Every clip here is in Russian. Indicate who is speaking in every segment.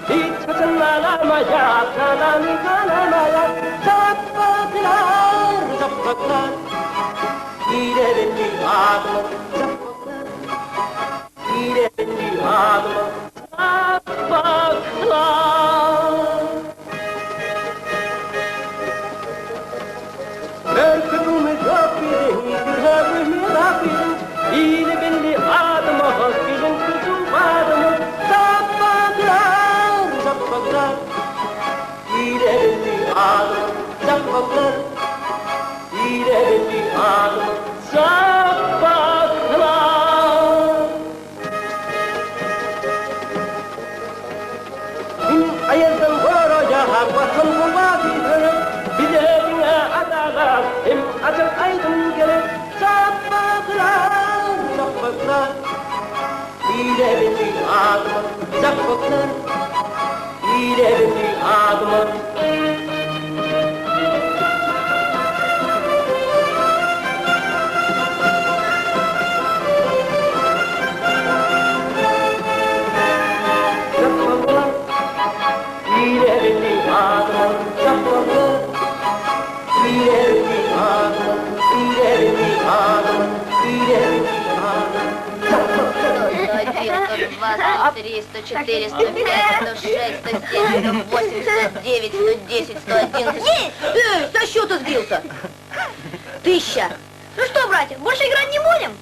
Speaker 1: 잊혀진 나라마야 사랑이 가나마야 잡박날 잡박날 이래니 아도 잡박날 이래니 아도 잡박날 Merke dummet rapiden, grabber med rapiden, ine billi adam og hospiden kutu adam, zappaglar, zappaglar, ine billi adam, zappaglar, ine billi adam, zappaglar. Ayazdan varaja hakvatan kuvafidir, bideğine adalar, hem acil aydın gerek, zappaglar, zappaglar, ileri adım, zappaglar, ileri adım.
Speaker 2: Три, 100, 400, 105, 106, 107, 108, 109, 110, 111.
Speaker 3: Эй, со счета сбился. 1000. Ну что, братья, больше играть не будем?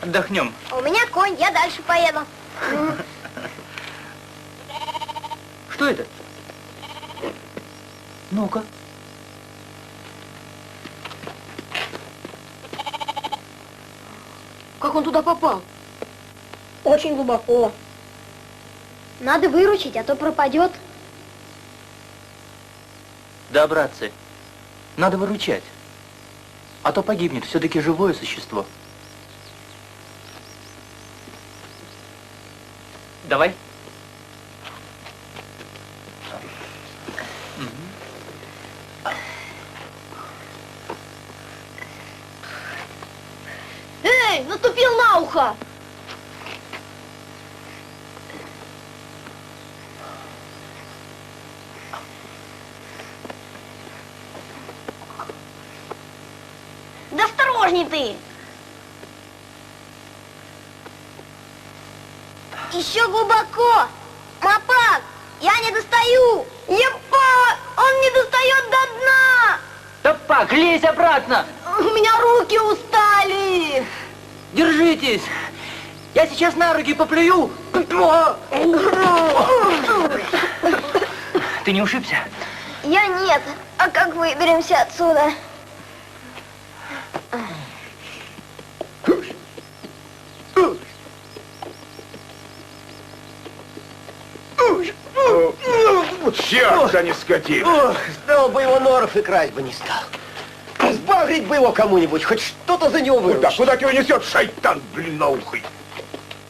Speaker 4: Отдохнем.
Speaker 3: У меня конь, я дальше поеду.
Speaker 4: Что это? Ну-ка.
Speaker 3: Как он туда попал? Очень глубоко. Надо выручить, а то пропадет.
Speaker 4: Да, братцы, надо выручать. А то погибнет все-таки живое существо. Давай.
Speaker 3: Эй, наступил на ухо! Да осторожней ты! Еще глубоко! Мапак, я не достаю! Епа! Он не достает до дна!
Speaker 4: Топак, лезь обратно!
Speaker 3: У меня руки устали!
Speaker 4: Держитесь! Я сейчас на руки поплюю! Ты не ушибся?
Speaker 3: Я нет. А как выберемся отсюда?
Speaker 5: Черт, а не скотина!
Speaker 6: Ох, знал бы его, норов и красть бы не стал. Сбагрить бы его кому-нибудь, хоть что-то за него выручить.
Speaker 5: Куда ты его несет, шайтан длинноухий?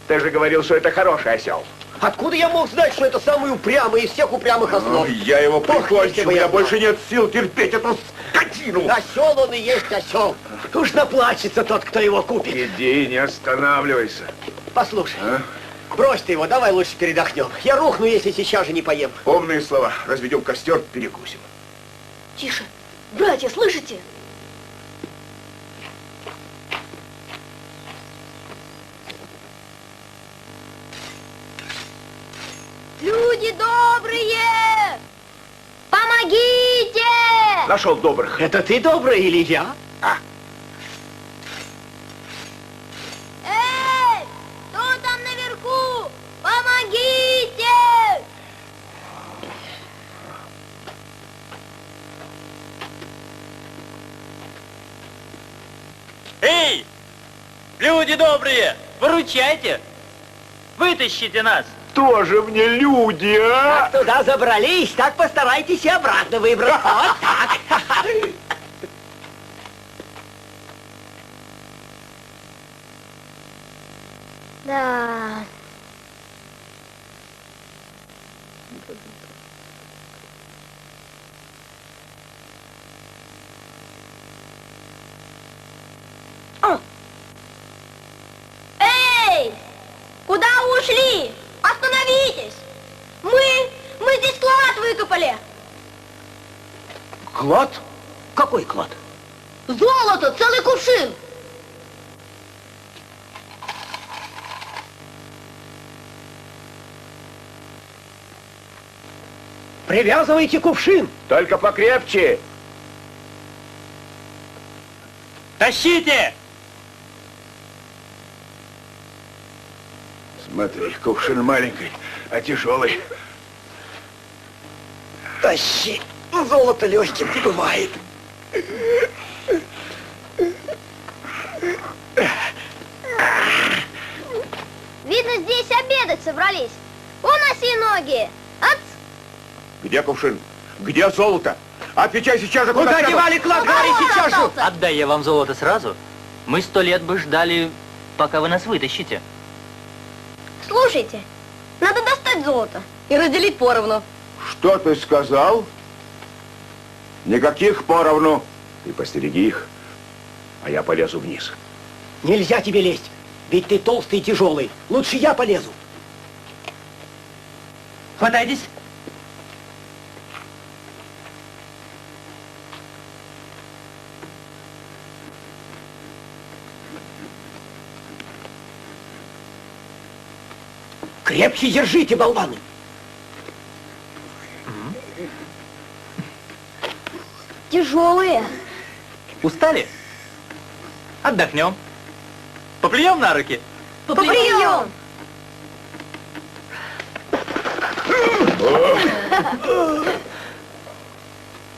Speaker 5: Ты же говорил, что это хороший осел.
Speaker 6: Откуда я мог знать, что это самый упрямый из всех упрямых ослов?
Speaker 5: Я его прикончу,
Speaker 6: если
Speaker 5: у
Speaker 6: бы
Speaker 5: меня
Speaker 6: я знал.
Speaker 5: больше нет сил терпеть эту скотину.
Speaker 6: Осел он и есть осел. Уж наплачется тот, кто его купит.
Speaker 5: Иди, не останавливайся.
Speaker 6: Послушай, брось ты его, давай лучше передохнем. Я рухну, если сейчас же не поем.
Speaker 5: Умные слова. Разведем костер, перекусим.
Speaker 3: Тише. Братья, слышите? Люди добрые! Помогите!
Speaker 5: Нашел добрых.
Speaker 6: Это ты добрый или я?
Speaker 3: Эй! Кто там наверху? Помогите!
Speaker 4: Эй! Люди добрые! Выручайте! Вытащите нас!
Speaker 5: Тоже мне люди, а?
Speaker 6: Как туда забрались, так постарайтесь и обратно выбраться. Вот так.
Speaker 3: Да. Эй! ушли? Остановитесь! Мы здесь клад выкопали.
Speaker 6: Клад? Какой клад?
Speaker 3: Золото, целый кувшин.
Speaker 6: Привязывайте кувшин.
Speaker 5: Только покрепче.
Speaker 4: Тащите!
Speaker 5: Смотри, кувшин маленький, а тяжелый.
Speaker 6: Тащи. Золото легким не бывает.
Speaker 3: Видно, здесь обедать собрались. Уноси ноги. Ац!
Speaker 5: Где кувшин? Где золото? Отвечай сейчас же,
Speaker 6: Куда
Speaker 5: треба.
Speaker 6: девали клад? Говори сейчас же.
Speaker 3: остался.
Speaker 4: Отдай я вам золото сразу. Мы 100 лет бы ждали, пока вы нас вытащите.
Speaker 3: Слушайте, надо достать золото и разделить поровну.
Speaker 5: Что ты сказал? Никаких поровну. Ты постереги их, а я полезу вниз.
Speaker 6: Нельзя тебе лезть, ведь ты толстый и тяжелый. Лучше я полезу.
Speaker 4: Хватайтесь.
Speaker 6: Крепче держите, болваны.
Speaker 3: Тяжелые.
Speaker 4: Устали? Отдохнем. Поплюем на руки.
Speaker 3: Поприем.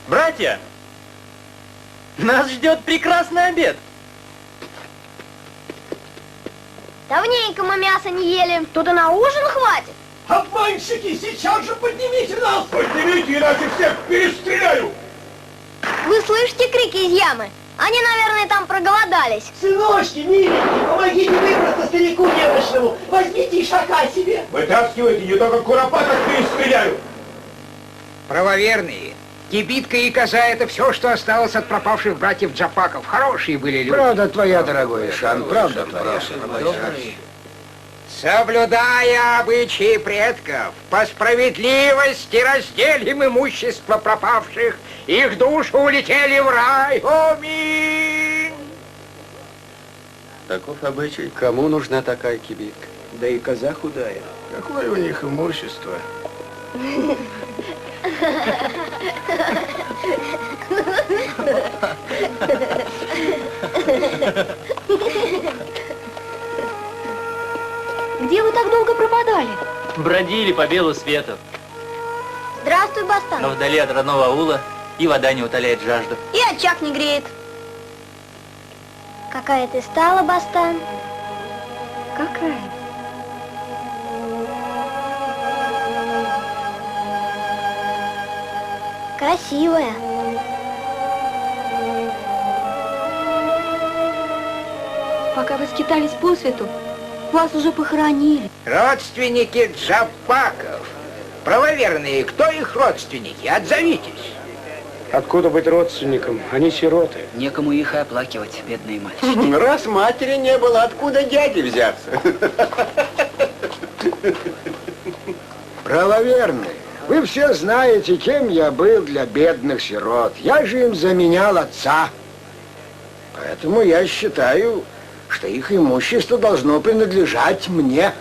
Speaker 4: Братья, нас ждет прекрасный обед.
Speaker 3: Давненько мы мясо не ели. Тут и на ужин хватит.
Speaker 6: Обманщики, сейчас же поднимите нас.
Speaker 5: Поднимите, иначе всех перестреляю.
Speaker 3: Вы слышите крики из ямы? Они, наверное, там проголодались.
Speaker 6: Сыночки, миленькие, помогите выбраться старику немощному. Возьмите ишака себе.
Speaker 5: Вытаскивайте, не только куропаток перестреляю.
Speaker 7: Правоверные. Кибитка и коза — это все, что осталось от пропавших братьев Джапаков. Хорошие были люди.
Speaker 6: Правда твоя, дорогой Ишан, правда твоя.
Speaker 7: Соблюдая обычаи предков, по справедливости разделим имущество пропавших. Их души улетели в рай. Аминь!
Speaker 6: Таков обычай. Кому нужна такая кибитка? Да и коза худая. Какое у них имущество?
Speaker 3: Где вы так долго пропадали?
Speaker 4: Бродили по белу свету,
Speaker 3: Здравствуй, Бастан.
Speaker 4: но вдали от родного аула и вода не утоляет жажду.
Speaker 3: И очаг не греет. Какая ты стала, Бастан? Какая? Красивая. Пока вы скитались по свету, вас уже похоронили.
Speaker 7: Родственники Джапаков. Правоверные, кто их родственники? Отзовитесь.
Speaker 6: Откуда быть родственником? Они сироты.
Speaker 8: Некому их и оплакивать, бедные мальчики.
Speaker 6: Раз матери не было, откуда дяди взяться? Правоверные, вы все знаете, кем я был для бедных сирот. Я же им заменял отца. Поэтому я считаю, что их имущество должно принадлежать мне.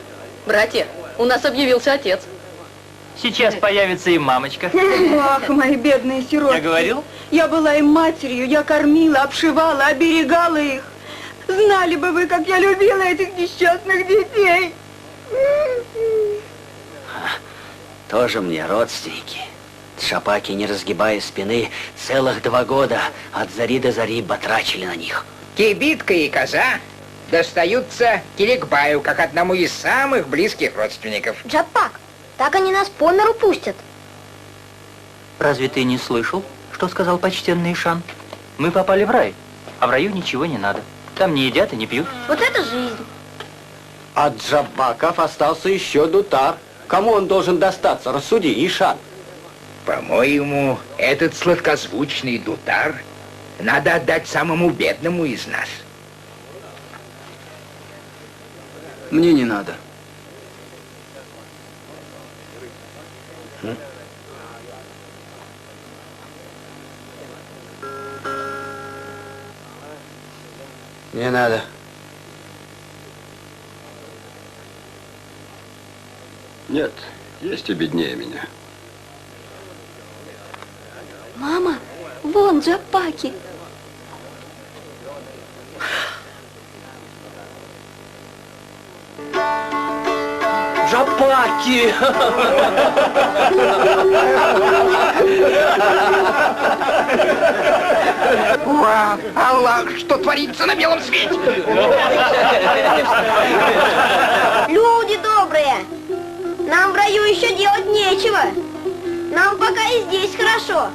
Speaker 9: Братья, у нас объявился отец.
Speaker 4: Сейчас появится и мамочка.
Speaker 9: Ах, мои бедные сироты.
Speaker 4: Я говорил?
Speaker 9: Я была им матерью, я кормила, обшивала, оберегала их. Знали бы вы, как я любила этих несчастных детей.
Speaker 8: Тоже мне родственники. Джапаки, не разгибая спины, целых 2 года от зари до зари батрачили на них.
Speaker 7: Кибитка и коза достаются Киликбаю, как одному из самых близких родственников.
Speaker 3: Джапак, так они нас по миру пустят.
Speaker 4: Разве ты не слышал, что сказал почтенный Ишан? Мы попали в рай, а в раю ничего не надо. Там не едят и не пьют.
Speaker 3: Вот это жизнь.
Speaker 6: От Джабаков остался еще Дутар. Кому он должен достаться? Рассуди, Ишан.
Speaker 7: По-моему, этот сладкозвучный Дутар надо отдать самому бедному из нас.
Speaker 8: Мне не надо. Не надо.
Speaker 10: Нет, есть и беднее меня.
Speaker 9: Мама, вон Джапаки.
Speaker 4: Джапаки!
Speaker 7: Ура! Аллах, что творится на белом свете?
Speaker 3: Люди добрые, нам в раю еще делать нечего. Нам пока и здесь хорошо.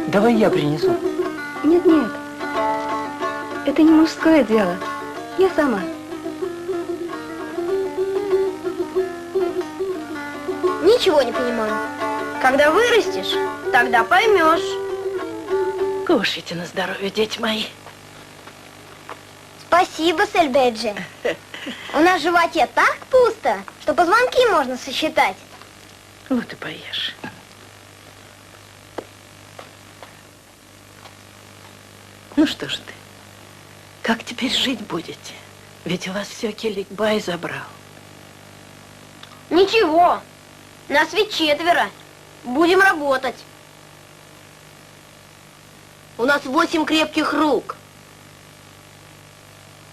Speaker 4: Давай я принесу.
Speaker 9: Нет, нет. Это не мужское дело. Я сама.
Speaker 3: Ничего не понимаю. Когда вырастешь, тогда поймешь.
Speaker 11: Кушайте на здоровье, дети мои.
Speaker 3: Спасибо, Сельбеджи. У нас в животе так пусто, что позвонки можно сосчитать.
Speaker 11: Вот и поешь. Ну что ж ты, как теперь жить будете? Ведь у вас все Келикбай забрал.
Speaker 3: Ничего, нас ведь 4. Будем работать. У нас 8 крепких рук.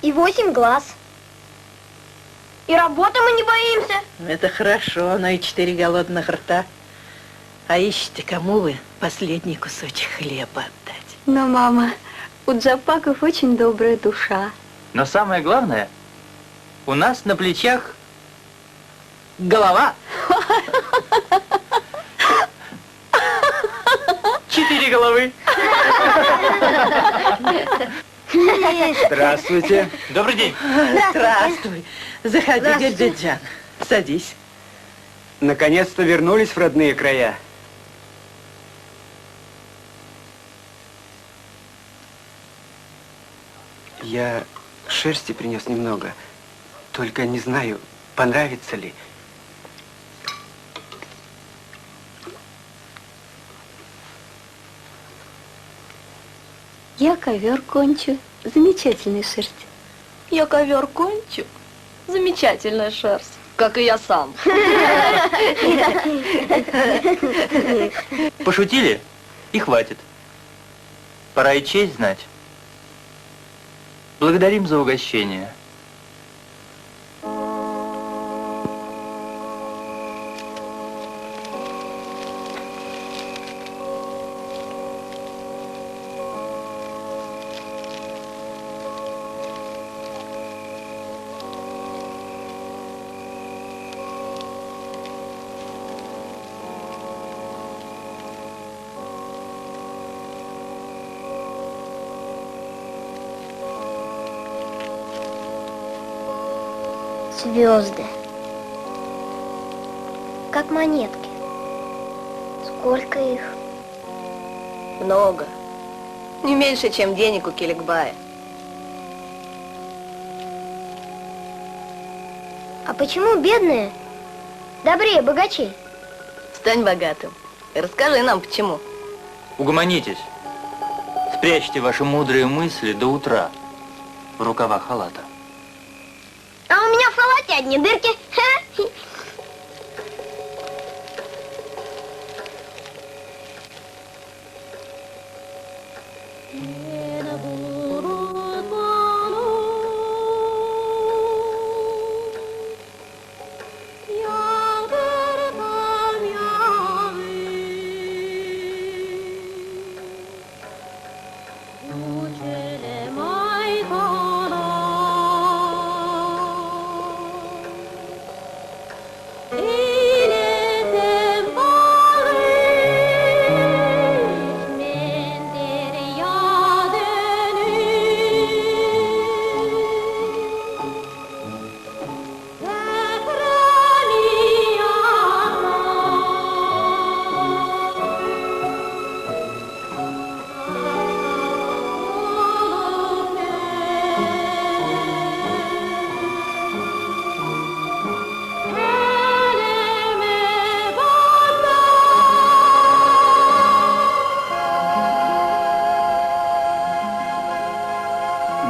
Speaker 3: И 8 глаз. И работы мы не боимся.
Speaker 11: Это хорошо, но и 4 голодных рта. А ищите, кому вы последний кусочек хлеба отдать.
Speaker 9: Но, мама, у Джапаков очень добрая душа.
Speaker 4: Но самое главное, у нас на плечах голова. 4 головы.
Speaker 8: Здравствуйте.
Speaker 4: Добрый день.
Speaker 11: Здравствуй. Заходи, дядя. Садись.
Speaker 8: Наконец-то вернулись в родные края. Я шерсти принес немного. Только не знаю, понравится ли.
Speaker 9: Я ковер кончу. Замечательная шерсть.
Speaker 12: Я ковер кончу. Замечательная шерсть, как и я сам.
Speaker 4: Пошутили? И хватит. Пора и честь знать. Благодарим за угощение.
Speaker 3: Звезды. Как монетки. Сколько их?
Speaker 12: Много. Не меньше, чем денег у Келикбая.
Speaker 3: А почему бедные добрее богачей?
Speaker 12: Стань богатым и расскажи нам, почему.
Speaker 4: Угомонитесь. Спрячьте ваши мудрые мысли до утра в рукава халата.
Speaker 3: А у меня в халате одни дырки. Ха.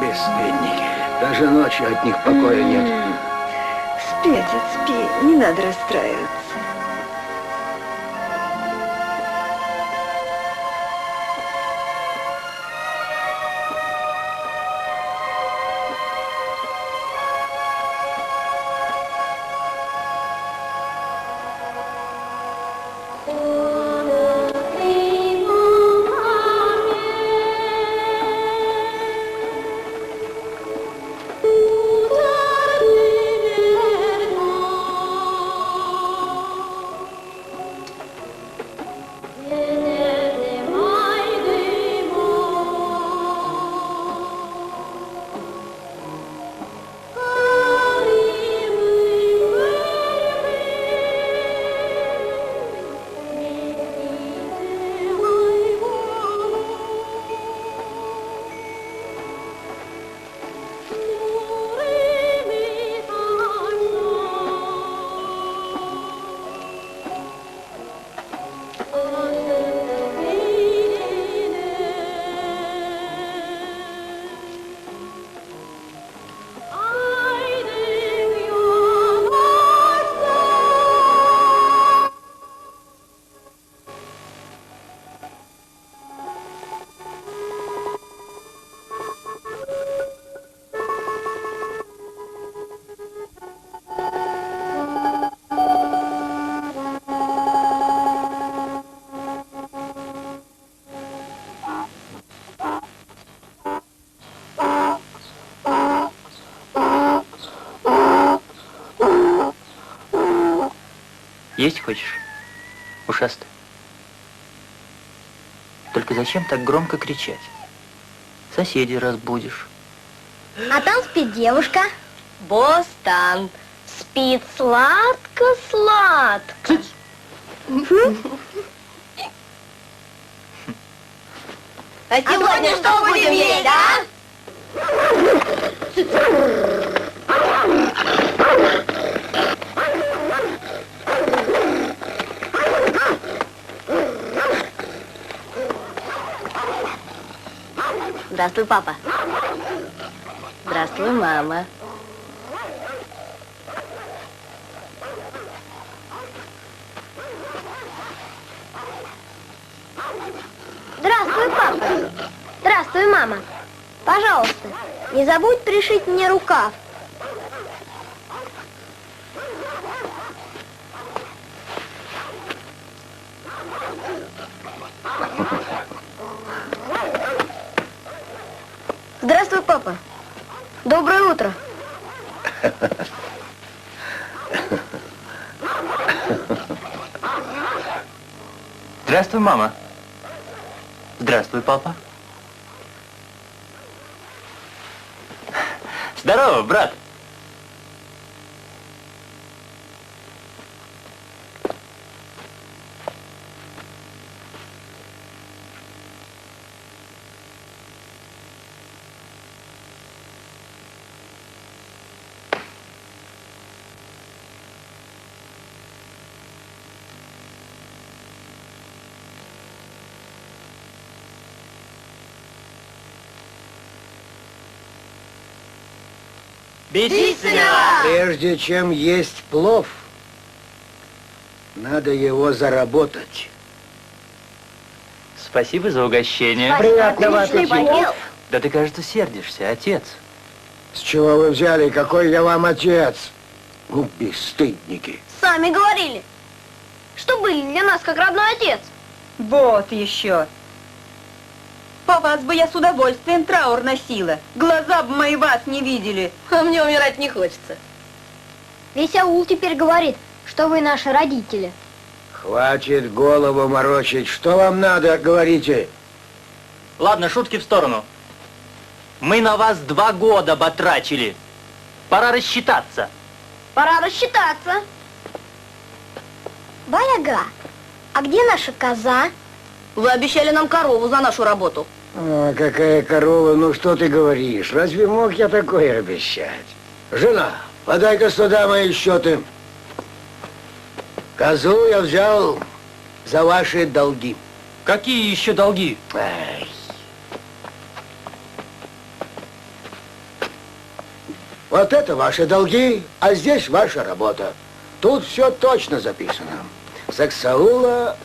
Speaker 6: Бесстыдники. Даже ночью от них покоя нет.
Speaker 9: Спи, отец, спи. Не надо расстраиваться.
Speaker 4: Есть хочешь, ушастый? Только зачем так громко кричать? Соседей разбудишь.
Speaker 3: А там спит девушка.
Speaker 12: Бостан спит сладко-сладко.
Speaker 3: А сегодня что будем есть, а?
Speaker 12: Здравствуй, папа. Здравствуй, мама.
Speaker 3: Здравствуй, папа. Здравствуй, мама. Пожалуйста, не забудь пришить мне рукав. Здравствуй, папа. Доброе утро.
Speaker 4: Здравствуй, мама. Здравствуй, папа. Здорово, брат.
Speaker 6: Прежде чем есть плов, надо его заработать.
Speaker 4: Спасибо за угощение.
Speaker 6: Приятного аппетита.
Speaker 4: Да ты, кажется, сердишься, отец.
Speaker 6: С чего вы взяли? Какой я вам отец? Ну, бесстыдники.
Speaker 3: Сами говорили, что были для нас как родной отец.
Speaker 9: Вот еще. По вас бы я с удовольствием траур носила. Глаза бы мои вас не видели.
Speaker 12: А мне умирать не хочется.
Speaker 3: Весь аул теперь говорит, что вы наши родители.
Speaker 6: Хватит голову морочить. Что вам надо, говорите?
Speaker 4: Ладно, шутки в сторону. Мы на вас 2 года батрачили. Пора рассчитаться.
Speaker 3: Пора рассчитаться. Баряга, а где наша коза?
Speaker 12: Вы обещали нам корову за нашу работу.
Speaker 6: А, какая корова, ну что ты говоришь? Разве мог я такое обещать? Жена, подай-ка сюда мои счеты. Козу я взял за ваши долги.
Speaker 4: Какие еще долги?
Speaker 6: Ай. Вот это ваши долги, а здесь ваша работа. Тут все точно записано. Саксаула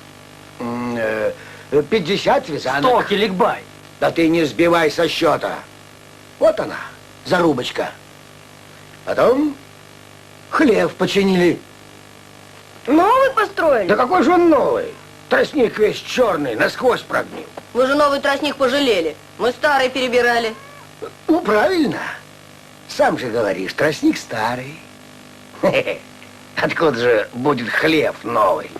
Speaker 6: 50 вязанок.
Speaker 4: 100 киликбай.
Speaker 6: Да ты не сбивай со счета. Вот она, зарубочка. Потом хлев починили.
Speaker 3: Новый построили?
Speaker 6: Да какой же он новый? Тростник весь черный, насквозь прогнил.
Speaker 12: Вы же новый тростник пожалели. Мы старый перебирали.
Speaker 6: Ну, правильно. Сам же говоришь, тростник старый. Откуда же будет хлеб новый?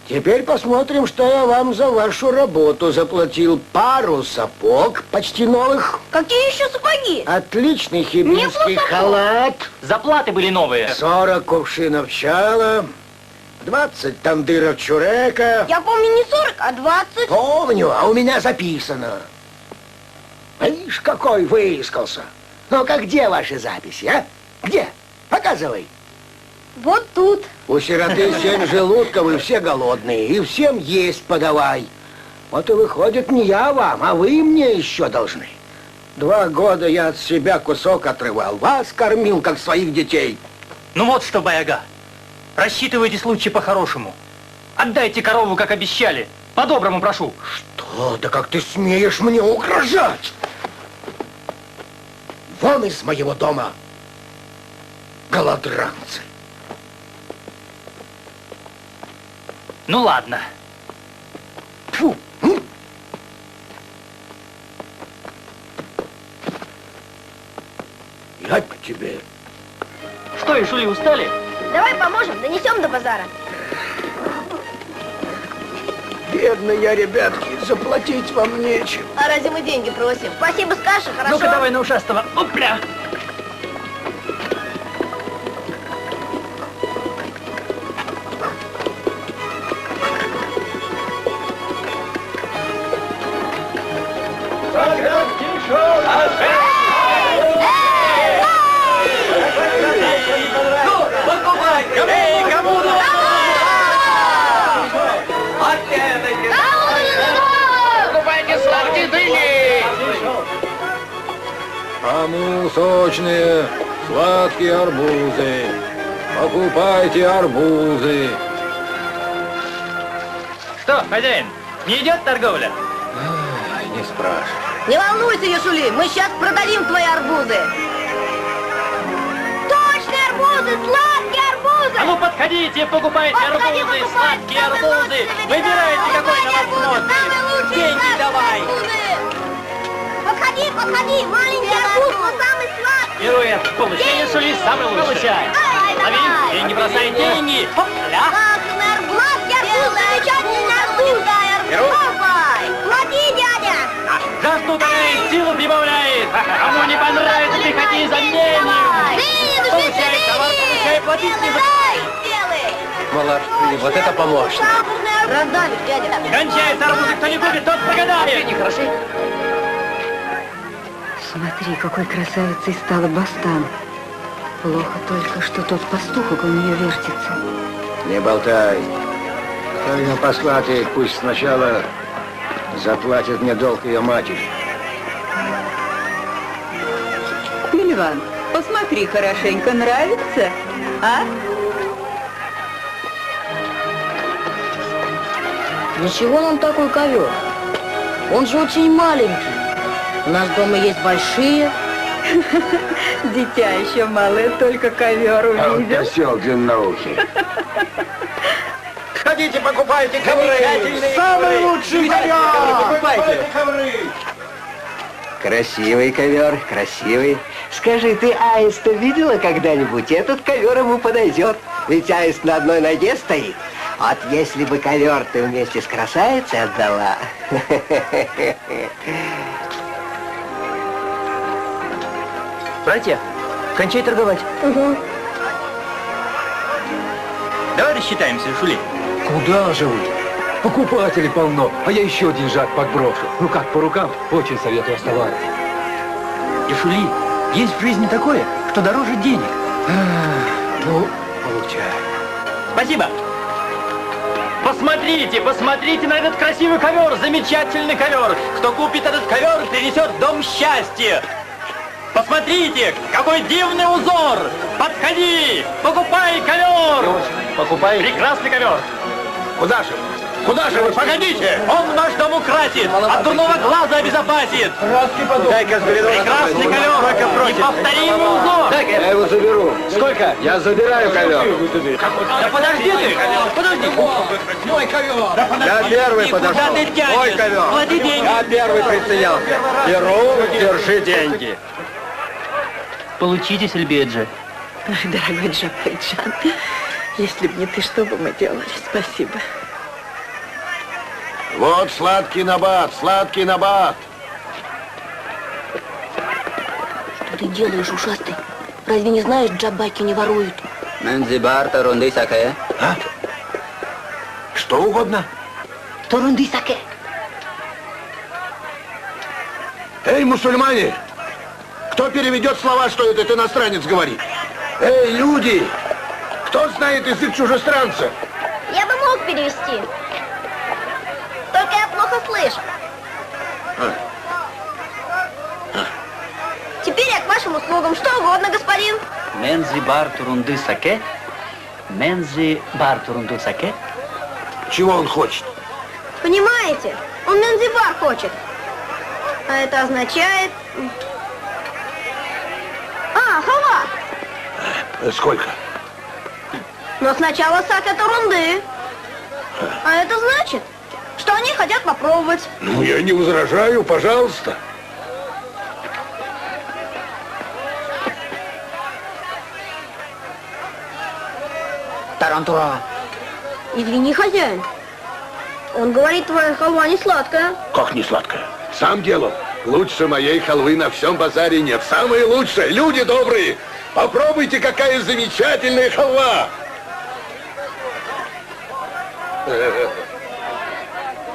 Speaker 6: Теперь посмотрим, что я вам за вашу работу заплатил. Пару сапог, почти новых.
Speaker 3: Какие еще сапоги?
Speaker 6: Отличный хибинский халат.
Speaker 4: Заплаты были новые.
Speaker 6: 40 кувшинов чала. 20 тандыров чурека.
Speaker 3: Я помню не 40, а 20.
Speaker 6: Помню, а у меня записано. Видишь, какой выискался. Ну-ка, где ваши записи, а? Где? Показывай.
Speaker 3: Вот тут.
Speaker 6: У сироты 7 желудков, и все голодные, и всем есть подавай. Вот и выходит, не я вам, а вы мне еще должны. 2 года я от себя кусок отрывал, вас кормил, как своих детей.
Speaker 4: Ну вот что, Баяга, рассчитывайте случай по-хорошему. Отдайте корову, как обещали. По-доброму прошу.
Speaker 6: Что? Да как ты смеешь мне угрожать? Вон из моего дома, голодранцы.
Speaker 4: Ну ладно.
Speaker 6: Фу. Я тебе.
Speaker 4: Что, Ишули, устали?
Speaker 3: Давай поможем, донесем до базара.
Speaker 6: Бедный я, ребятки, заплатить вам нечем.
Speaker 12: А разве мы деньги просим?
Speaker 3: Спасибо, скажешь, хорошо?
Speaker 4: Ну-ка давай на ушастого. Опля!
Speaker 10: Кому сочные, сладкие арбузы, покупайте арбузы.
Speaker 4: Что, хозяин, не идет торговля?
Speaker 10: Не спрашивай.
Speaker 12: Не волнуйся, Ешули, мы сейчас продадим твои арбузы.
Speaker 3: Точные арбузы, сладкие арбузы.
Speaker 4: А ну подходите, покупайте
Speaker 3: Подходи,
Speaker 4: арбузы,
Speaker 3: покупай,
Speaker 4: сладкие
Speaker 3: самые
Speaker 4: арбузы.
Speaker 3: лучшие,
Speaker 4: Выбирайте, какой на вас
Speaker 3: арбузы, самые
Speaker 4: смотрит.
Speaker 3: лучшие,
Speaker 4: Деньги
Speaker 3: сладкие
Speaker 4: давай.
Speaker 3: арбузы. Подходи, подходи, маленький арбуз, но самый сладкий.
Speaker 4: Героя, получай, Ешули, самый лучший. Получай.
Speaker 3: Давай.
Speaker 4: Лови, деньги бросай, деньги. Хопля.
Speaker 3: Классный арбуз, сладкий арбуз, замечательный арбуз. Давай, плати, дядя.
Speaker 4: Жажду тает, силу прибавляет. Кому не понравится, приходи за мнением. Получай товар, получай, платить не
Speaker 3: Сделай.
Speaker 10: Молодцы, вот это помощник.
Speaker 12: Раздавишь, дядя.
Speaker 4: Кончается арбузы, кто не купит, тот прогадает. Не хороши.
Speaker 9: Смотри, какой красавицей стала Бастан. Плохо только, что тот пастух около нее вертится.
Speaker 6: Не болтай. Кто ее посватает, пусть сначала заплатит мне долг ее матери.
Speaker 9: Мильван, посмотри хорошенько, нравится, а?
Speaker 12: Ничего нам такой ковер. Он же очень маленький. У нас дома есть большие.
Speaker 9: Дитя еще малое, только ковер увидел.
Speaker 6: осел длинноухий.
Speaker 5: Ходите, покупайте ковры.
Speaker 6: Самый лучший
Speaker 5: Покупайте ковры.
Speaker 8: Красивый ковер, красивый. Скажи, ты аиста видела когда-нибудь? Этот ковер ему подойдет. Ведь аист на одной ноге стоит. Вот если бы ковер ты вместе с красавицей отдала.
Speaker 4: Братья, кончай торговать.
Speaker 3: Угу.
Speaker 4: Давай рассчитаемся, Ишули.
Speaker 10: Куда же вы? Покупателей полно, а я еще деньжат подброшу. Ну как, по рукам? Очень советую оставаться.
Speaker 4: Ишули, есть в жизни такое, что дороже денег.
Speaker 10: Ну, получай.
Speaker 4: Спасибо. Посмотрите, посмотрите на этот красивый ковер, замечательный ковер. Кто купит этот ковер, принесет в дом счастье.
Speaker 13: Посмотрите, какой дивный узор! Подходи, покупай ковер!
Speaker 6: Покупай.
Speaker 13: Прекрасный ковер!
Speaker 5: Куда же? Куда же вы? Погодите!
Speaker 13: Он ваш дом украсит, от дурного глаза обезопасит!
Speaker 6: Дай-ка взгляну.
Speaker 13: Прекрасный ковер! Неповторимый узор!
Speaker 6: Я его заберу.
Speaker 13: Сколько?
Speaker 6: Я забираю ковер.
Speaker 13: Да подожди ты! Подожди!
Speaker 6: Мой ковер. Я первый
Speaker 13: Куда
Speaker 6: подошел.
Speaker 13: ты тянешь?
Speaker 6: Мой ковер.
Speaker 13: Клади деньги.
Speaker 6: Я первый прицелился. Беру, держи деньги.
Speaker 4: Получите, Сельбеджи.
Speaker 11: Ах, дорогой Джапайджан, если бы не ты, что бы мы делали? Спасибо.
Speaker 6: Вот сладкий набат, сладкий набат.
Speaker 12: Что ты делаешь, ушастый? Разве не знаешь, джабайки не воруют?
Speaker 8: Мензибар Тарунды Саке.
Speaker 6: А? Что угодно?
Speaker 12: Турунды саке.
Speaker 6: Эй, мусульмане! Кто переведет слова, что этот иностранец говорит? Эй, люди! Кто знает язык чужестранца?
Speaker 3: Я бы мог перевести. Только я плохо слышу. Теперь я к вашим услугам. Что угодно, господин.
Speaker 4: Мензи бар турунды саке? Мензи бар турунду саке?
Speaker 6: Чего он хочет?
Speaker 3: Понимаете? Он Мензибар хочет. А это означает... халва.
Speaker 6: Сколько?
Speaker 3: Но сначала саке турунды. А это значит, что они хотят попробовать.
Speaker 6: Ну, я не возражаю, пожалуйста.
Speaker 12: Тарантура.
Speaker 3: Извини, хозяин. Он говорит, твоя халва не сладкая.
Speaker 6: Как не сладкое? Сам делал. Лучше моей халвы на всем базаре нет. Самые лучшие, люди добрые. Попробуйте, какая замечательная халва.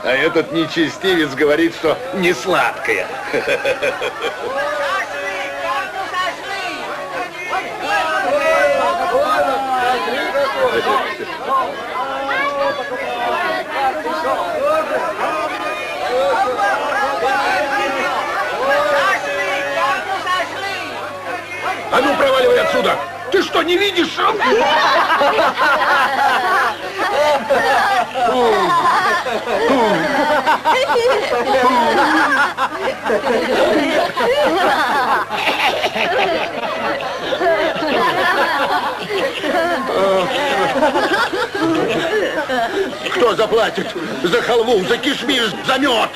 Speaker 6: А этот нечестивец говорит, что не сладкая. А ну, проваливай отсюда! Ты что, не видишь? Кто заплатит за халву, за кишмиш, за мед?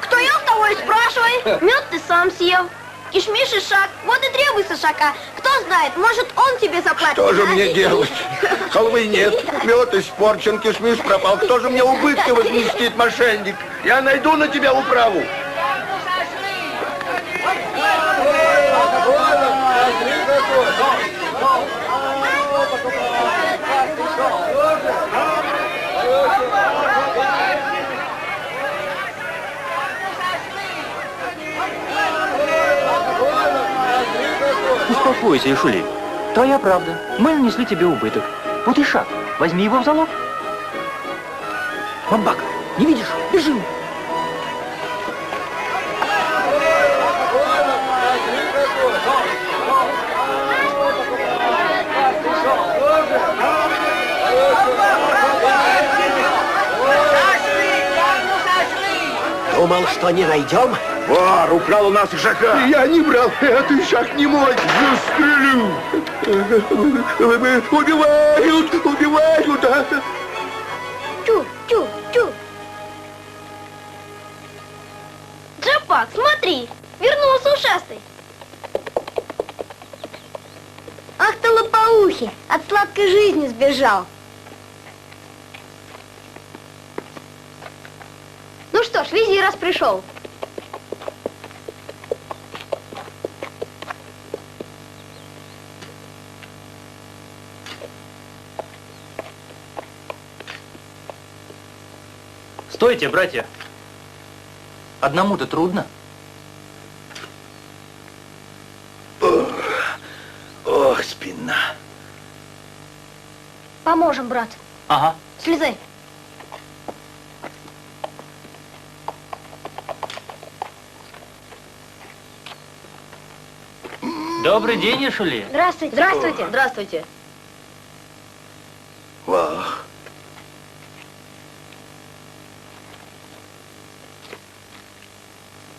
Speaker 3: Кто ел, того и спрашивай. Мед ты сам съел. Кишмиш и шаг. Вот и требуй сашака. Кто знает, может, он тебе заплатит.
Speaker 6: Что же мне делать? Халвы нет, мед испорчен, кишмиш пропал. Кто же мне убытки возместит, мошенник? Я найду на тебя управу.
Speaker 4: Успокойся, Ишули. Твоя правда. Мы нанесли тебе убыток. Вот и шаг. Возьми его в залог. Бамбак, не видишь? Бежим.
Speaker 8: Думал, что не найдем?
Speaker 6: Вор украл у нас ишака. Я не брал. Это ишак не мой. Застрелю. Убивают, убивают. А?
Speaker 3: Чу, чу, чу. Джапак, смотри, вернулся ушастый. Ах ты лопоухий, от сладкой жизни сбежал. Ну что ж, вези, раз пришел.
Speaker 4: Стойте, братья. Одному-то трудно.
Speaker 6: Ох, спина.
Speaker 3: Поможем, брат.
Speaker 4: Ага.
Speaker 3: Слезай.
Speaker 4: Добрый день, Ишули.
Speaker 3: Здравствуйте.
Speaker 12: Здравствуйте. Здравствуйте.
Speaker 6: Вах.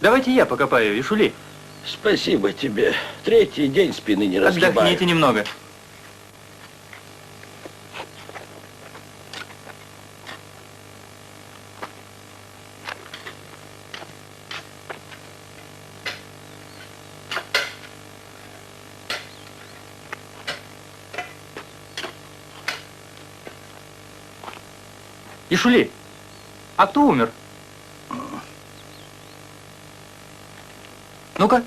Speaker 4: Давайте я покопаю, Ишули.
Speaker 5: Спасибо тебе. Третий день спины не разгибаю.
Speaker 4: Отдохните немного. Ишули, а кто умер? Ну-ка.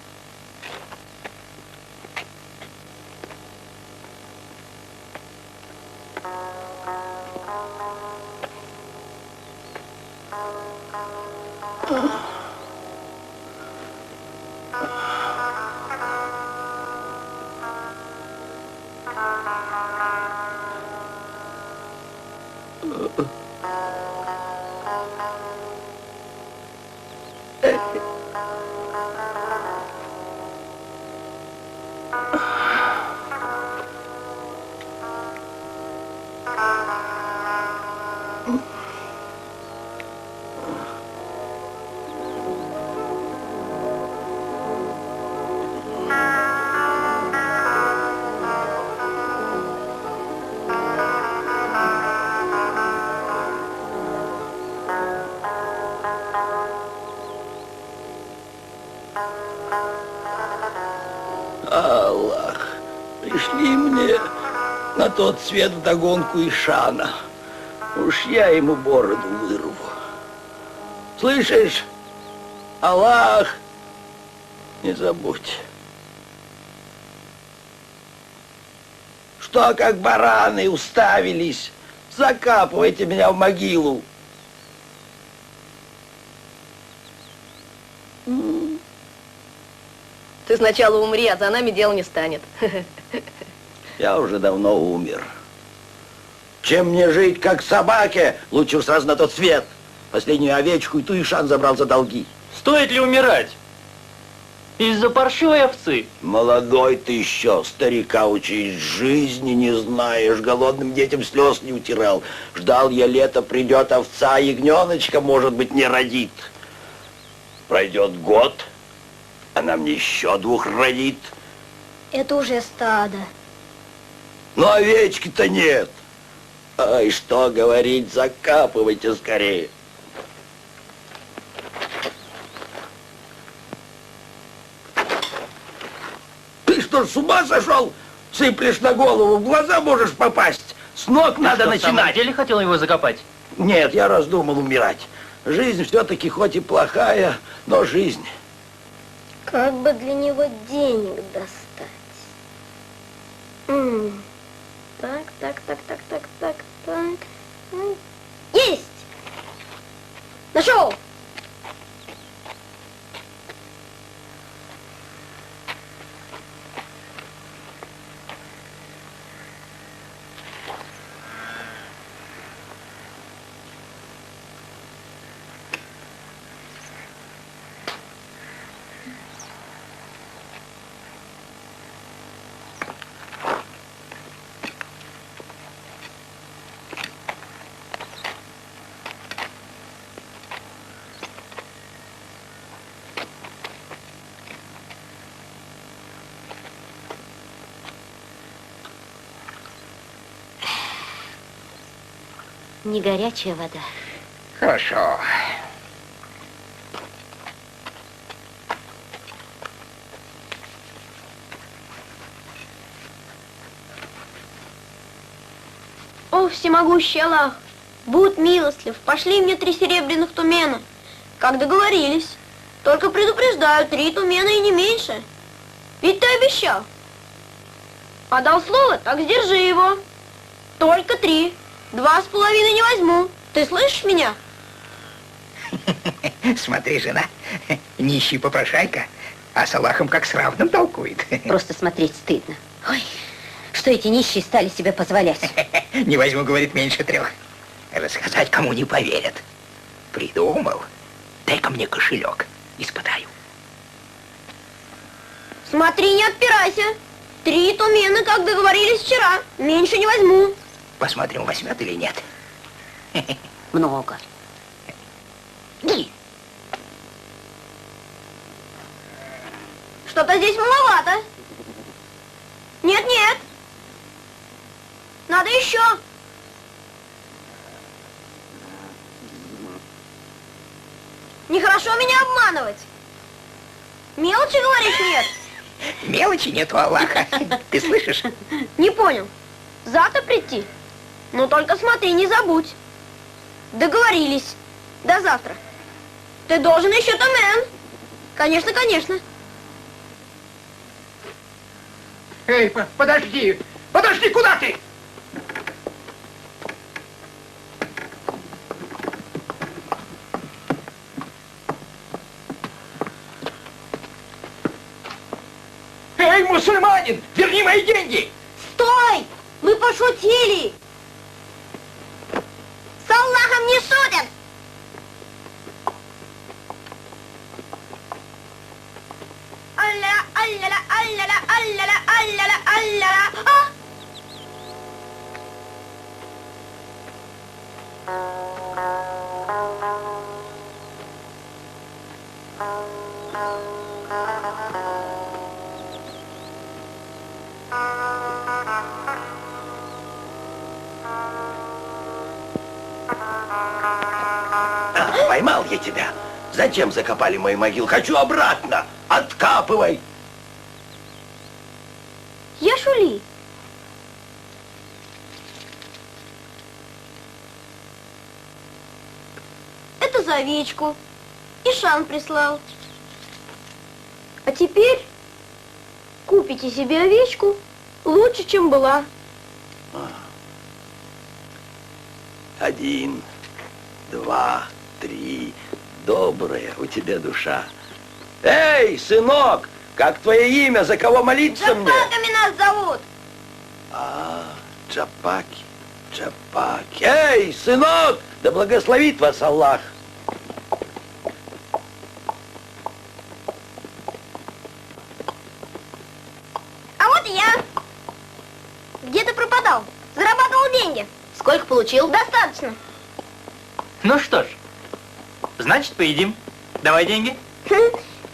Speaker 5: Аллах, пришли мне на тот свет вдогонку Ишана. Уж я ему бороду вырву. Слышишь? Аллах, не забудь. Что, как бараны, уставились? Закапывайте меня в могилу.
Speaker 12: Ты сначала умри, а за нами дело не станет.
Speaker 5: Я уже давно умер. Чем мне жить, как собаке? Лучше уж сразу на тот свет. Последнюю овечку и ту Ишан забрал за долги.
Speaker 4: Стоит ли умирать? Из-за паршивой овцы?
Speaker 5: Молодой ты еще, старика учить, жизни не знаешь, голодным детям слез не утирал. Ждал я лето, придет овца, ягненочка, может быть, не родит. Пройдет год, она мне еще двух родит.
Speaker 3: Это уже стадо.
Speaker 5: Но овечки-то нет. Ай, что говорить, закапывайте скорее. Ты что, с ума сошел? Сыплешь на голову, в глаза можешь попасть. С ног надо
Speaker 4: что,
Speaker 5: начинать.
Speaker 4: В самом деле хотел его закопать?
Speaker 5: Нет, я раздумал умирать. Жизнь все-таки хоть и плохая, но жизнь.
Speaker 3: Как бы для него денег достать? Так. Есть! Нашел! Не горячая вода.
Speaker 7: Хорошо.
Speaker 3: О, всемогущий Аллах, будь милостлив, пошли мне 3 серебряных тумена, как договорились. Только предупреждаю, 3 тумена и не меньше. Ведь ты обещал. А дал слово, так сдержи его. Только 3. 2,5 не возьму. Ты слышишь меня?
Speaker 7: Смотри, жена, нищий попрошайка, а с Аллахом как с равным толкует.
Speaker 2: Просто смотреть стыдно. Ой, что эти нищие стали себе позволять.
Speaker 7: Не возьму, говорит, меньше 3. Рассказать кому не поверят. Придумал. Дай-ка мне кошелек, испытаю.
Speaker 3: Смотри, не отпирайся. 3 тумены, как договорились вчера. Меньше не возьму.
Speaker 7: Посмотрим, возьмет или нет.
Speaker 12: Много.
Speaker 3: Что-то здесь маловато. Нет. Надо еще. Нехорошо меня обманывать. Мелочи, говоришь, нет?
Speaker 7: Мелочи нет у Аллаха. Ты слышишь?
Speaker 3: Не понял. Завтра прийти? Но только смотри, не забудь. Договорились. До завтра. Ты должен еще тумен. Конечно.
Speaker 7: Эй, подожди! Подожди, куда ты? Эй, мусульманин, верни мои деньги!
Speaker 3: Стой! Мы пошутили! С Аллахом не шутят! Алля-ля! А?
Speaker 5: Поймал я тебя. Зачем закопали мою могилу? Хочу обратно. Откапывай.
Speaker 3: Я Шули. Это за овечку. Ишан прислал. А теперь купите себе овечку лучше, чем была.
Speaker 5: 1, 2, 3. Добрая у тебя душа. Эй, сынок, как твое имя? За кого молиться мне?
Speaker 3: Джапаками нас зовут.
Speaker 5: Джапаки. Эй, сынок, да благословит вас Аллах.
Speaker 3: А вот и я. Где ты пропадал? Зарабатывал деньги.
Speaker 12: Сколько получил?
Speaker 3: Достаточно.
Speaker 4: Ну что ж, значит, поедим. Давай деньги.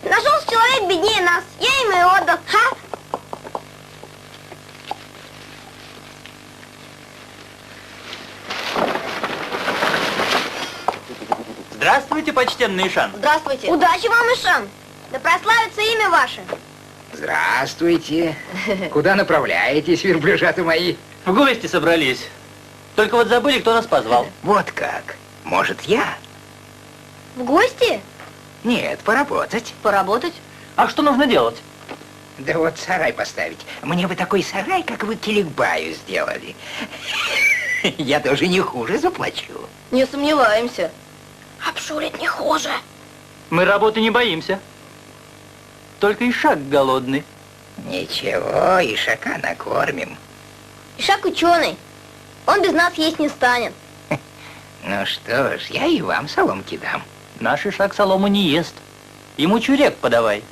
Speaker 3: Нашелся человек беднее нас. Я ему и отдал. Ха?
Speaker 4: Здравствуйте, почтенный Ишан.
Speaker 12: Здравствуйте.
Speaker 3: Удачи вам, Ишан. Да прославится имя ваше.
Speaker 7: Здравствуйте. Куда направляетесь, верблюжаты мои?
Speaker 4: В гости собрались. Только вот забыли, кто нас позвал.
Speaker 7: Вот как. Может, я?
Speaker 3: В гости?
Speaker 7: Нет, поработать.
Speaker 12: Поработать?
Speaker 4: А что нужно делать?
Speaker 7: Да вот сарай поставить. Мне бы такой сарай, как вы Киликбаю сделали. Я тоже не хуже заплачу.
Speaker 12: Не сомневаемся.
Speaker 3: Обшурить не хуже.
Speaker 4: Мы работы не боимся. Только Ишак голодный.
Speaker 7: Ничего, Ишака накормим.
Speaker 3: Ишак ученый. Он без нас есть не станет.
Speaker 7: Ну что ж, я и вам соломки дам.
Speaker 4: Наш Ишак солому не ест. Ему чурек подавай.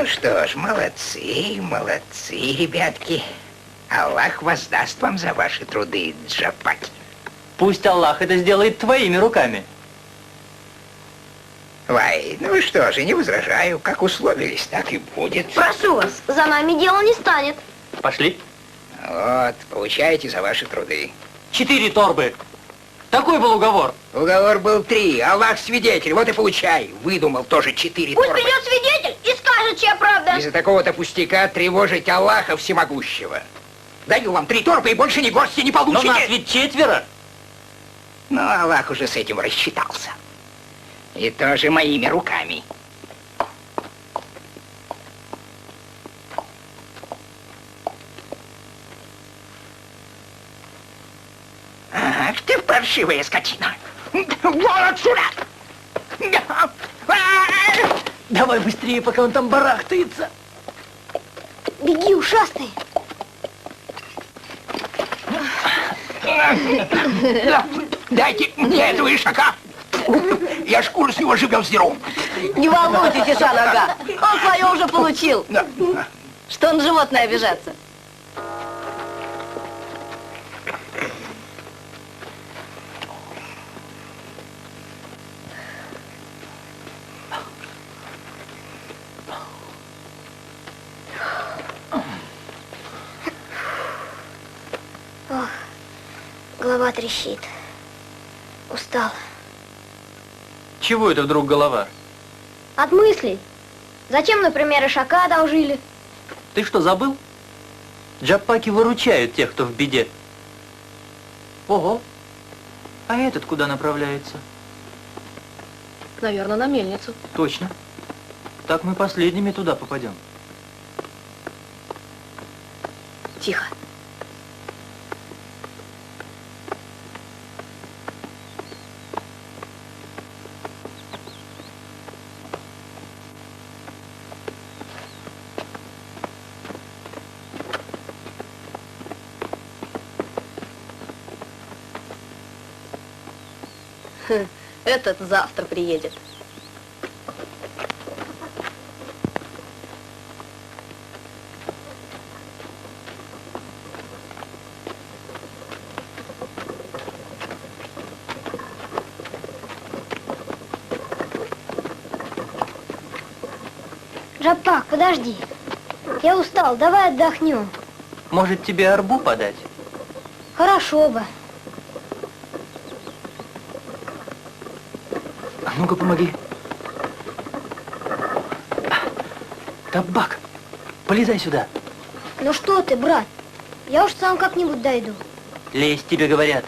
Speaker 7: Ну что ж, молодцы, молодцы, ребятки. Аллах воздаст вам за ваши труды, Джапаки.
Speaker 4: Пусть Аллах это сделает твоими руками.
Speaker 7: Вай, ну что же, не возражаю. Как условились, так и будет.
Speaker 3: Прошу вас, за нами дело не станет.
Speaker 4: Пошли.
Speaker 7: Вот, получаете за ваши труды.
Speaker 13: 4 торбы. Такой был уговор.
Speaker 7: Уговор был 3. Аллах свидетель. Вот и получай. Выдумал тоже 4
Speaker 3: Пусть
Speaker 7: торбы.
Speaker 3: придет свидетель и скажет, чья правда.
Speaker 7: Из-за такого-то пустяка тревожить Аллаха Всемогущего. Даю вам 3 торбы и больше ни горсти не получите.
Speaker 13: Но нас ведь 4.
Speaker 7: Но Аллах уже с этим рассчитался. И тоже моими руками. Ах ты паршивая скотина! Вон отсюда!
Speaker 11: Давай быстрее, пока он там барахтается.
Speaker 3: Беги, ушастый.
Speaker 7: Дайте мне этого ишака! Я шкуру с него живем сдеру.
Speaker 12: Не волнуйтесь, Ишан ага. Он свое уже получил. Что на животное обижаться?
Speaker 3: Ох, голова трещит. Устал.
Speaker 4: Чего это вдруг голова?
Speaker 3: От мыслей. Зачем, например, ишака одолжили?
Speaker 4: Ты что, забыл? Джапаки выручают тех, кто в беде. Ого. А этот куда направляется?
Speaker 12: Наверное, на мельницу.
Speaker 4: Точно. Так мы последними туда попадем.
Speaker 12: Тихо. Этот завтра приедет.
Speaker 3: Джапак, подожди. Я устал, давай отдохнем.
Speaker 4: Может, тебе арбу подать?
Speaker 3: Хорошо бы.
Speaker 4: А ну-ка, помоги. Табак, полезай сюда.
Speaker 3: Ну что ты, брат? Я уж сам как-нибудь дойду.
Speaker 4: Лезь, тебе говорят.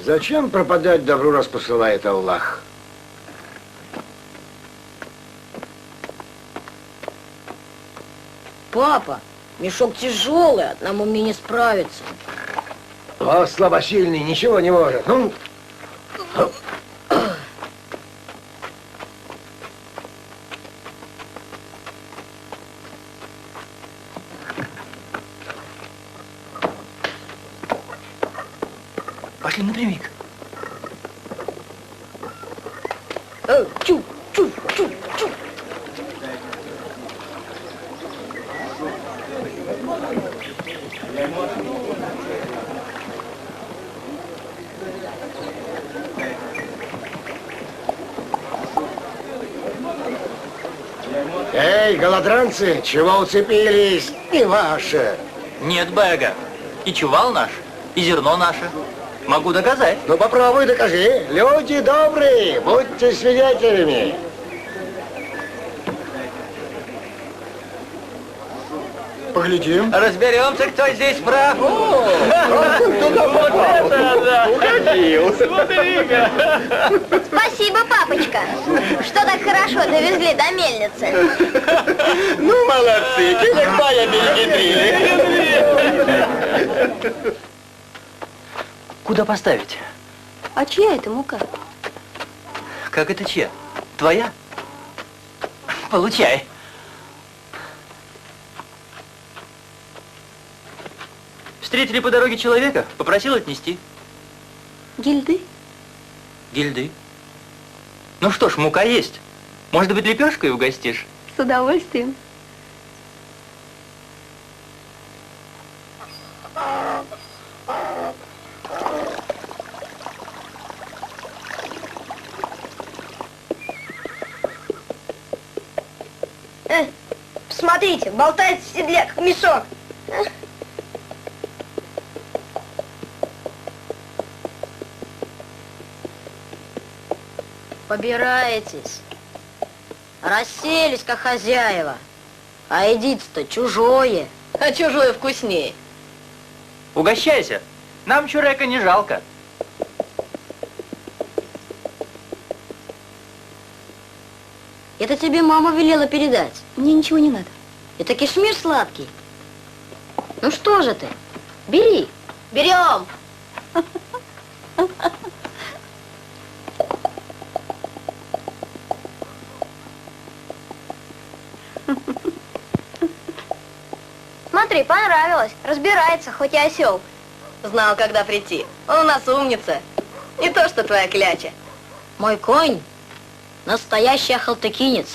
Speaker 6: Зачем пропадать добру, раз посылает Аллах?
Speaker 12: Папа, мешок тяжелый, одному мне не справиться.
Speaker 6: О, слабосильный, ничего не может. Ну,
Speaker 4: Пошли напрямик.
Speaker 12: Чу, чу, чу, чу.
Speaker 6: эй, голодранцы, чего уцепились? Не ваше.
Speaker 4: Нет, Бэга. И чувал наш, и зерно наше. Могу доказать.
Speaker 6: Ну попробуй докажи. Люди добрые, будьте свидетелями. Поглядим.
Speaker 4: Разберемся, кто здесь прав.
Speaker 3: Спасибо, папочка, что так хорошо довезли до мельницы.
Speaker 5: Ну, молодцы, Келекбая перехитрили.
Speaker 4: Куда поставить?
Speaker 12: А чья это мука?
Speaker 4: Как это чья? Твоя? Получай. Встретили по дороге человека, попросил отнести.
Speaker 3: Гильды?
Speaker 4: Гильды. Ну что ж, мука есть. Может быть, лепешкой угостишь?
Speaker 3: С удовольствием.
Speaker 14: Посмотрите, болтается в седле, как мешок.
Speaker 12: Побираетесь. Расселись, как хозяева. А едить-то чужое.
Speaker 2: А чужое вкуснее.
Speaker 4: Угощайся. Нам чурека не жалко.
Speaker 12: Это тебе мама велела передать.
Speaker 3: Мне ничего не надо.
Speaker 12: Это кишмиш сладкий. Ну что же ты? Бери.
Speaker 2: Берем.
Speaker 3: Смотри, понравилось. Разбирается, хоть и осел.
Speaker 2: Знал, когда прийти. Он у нас умница. Не то, что твоя кляча.
Speaker 12: Мой конь настоящий ахалтыкинец.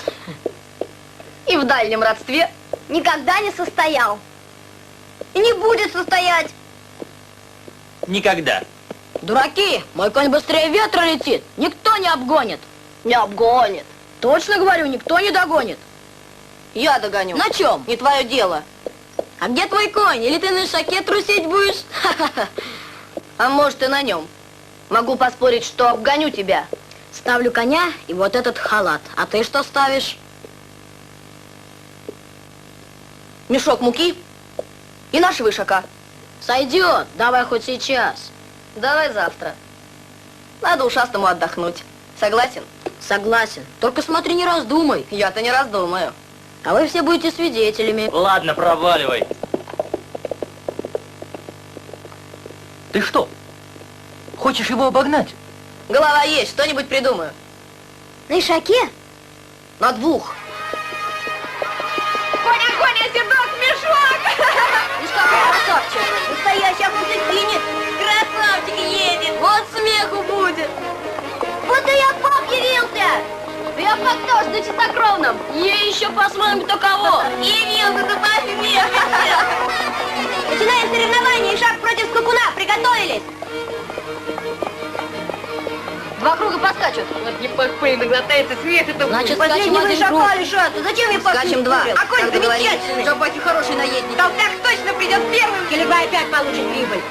Speaker 2: И в дальнем родстве
Speaker 3: Никогда не состоял. И не будет состоять.
Speaker 4: Никогда.
Speaker 12: Дураки, мой конь быстрее ветра летит. Никто не обгонит.
Speaker 2: не обгонит.
Speaker 12: Точно говорю, никто не догонит.
Speaker 2: Я догоню.
Speaker 12: На чем?
Speaker 2: Не твое дело.
Speaker 12: А где твой конь? Или ты на ишаке трусить будешь?
Speaker 2: А может, и на нем. Могу поспорить, что обгоню тебя.
Speaker 12: Ставлю коня и вот этот халат. А ты что ставишь?
Speaker 2: Мешок муки и нашего ишака.
Speaker 12: Сойдет. Давай хоть сейчас.
Speaker 2: Давай завтра. Надо ушастому отдохнуть. Согласен?
Speaker 12: Согласен. Только смотри, не раздумай.
Speaker 2: Я-то не раздумаю.
Speaker 12: А вы все будете свидетелями.
Speaker 4: Ладно, проваливай. Ты что? Хочешь его обогнать?
Speaker 2: Голова есть, что-нибудь придумаю.
Speaker 3: На ишаке?
Speaker 2: На двух.
Speaker 9: Коня, Коня, седок, мешок!
Speaker 3: Видишь, какой красавчик. Настоящий ахалтыкинец.
Speaker 2: Красавчик едет.
Speaker 3: Вот смеху будет. Вот и Яков явился.
Speaker 2: Яков тоже на чистокровном.
Speaker 12: И еще посмотрим, кто кого.
Speaker 2: Явился, да посмех.
Speaker 3: Начинаем соревнование. Ишак против скакуна. Приготовились.
Speaker 2: Два круга поскачут. Вот не похпы, наглотается смех, это
Speaker 12: Значит,
Speaker 2: будет.
Speaker 12: скачем один круг.
Speaker 3: лишаться. Зачем я
Speaker 2: Скачем два.
Speaker 3: А конь
Speaker 2: Как договорились.
Speaker 3: замечательный.
Speaker 2: Жабаки хороший наездник.
Speaker 9: Толстяк точно придет первым.
Speaker 3: Келебай опять получит прибыль.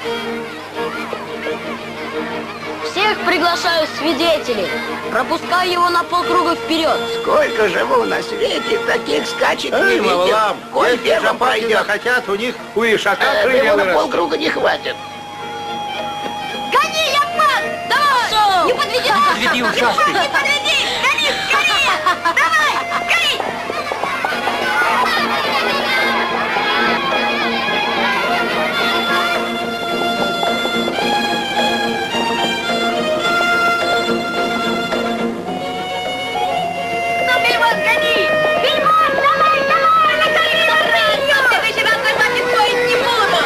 Speaker 12: Всех приглашаю свидетелей. Пропускаю его на полкруга вперед.
Speaker 5: Сколько живу на свете, таких скачек не видел. Конь первым пойдет.
Speaker 6: хотят, у них у ишака
Speaker 5: Его на полкруга не хватит.
Speaker 3: Гони, Яков! Давай! Не подведи!
Speaker 4: Подведи, ушастый.
Speaker 3: Не подведи! Гони, скорее! Давай! Гони!
Speaker 9: Ну, Бельмон, гони! Бельмон, давай, давай! Наконец, в следующий раз на баке стоить не буду!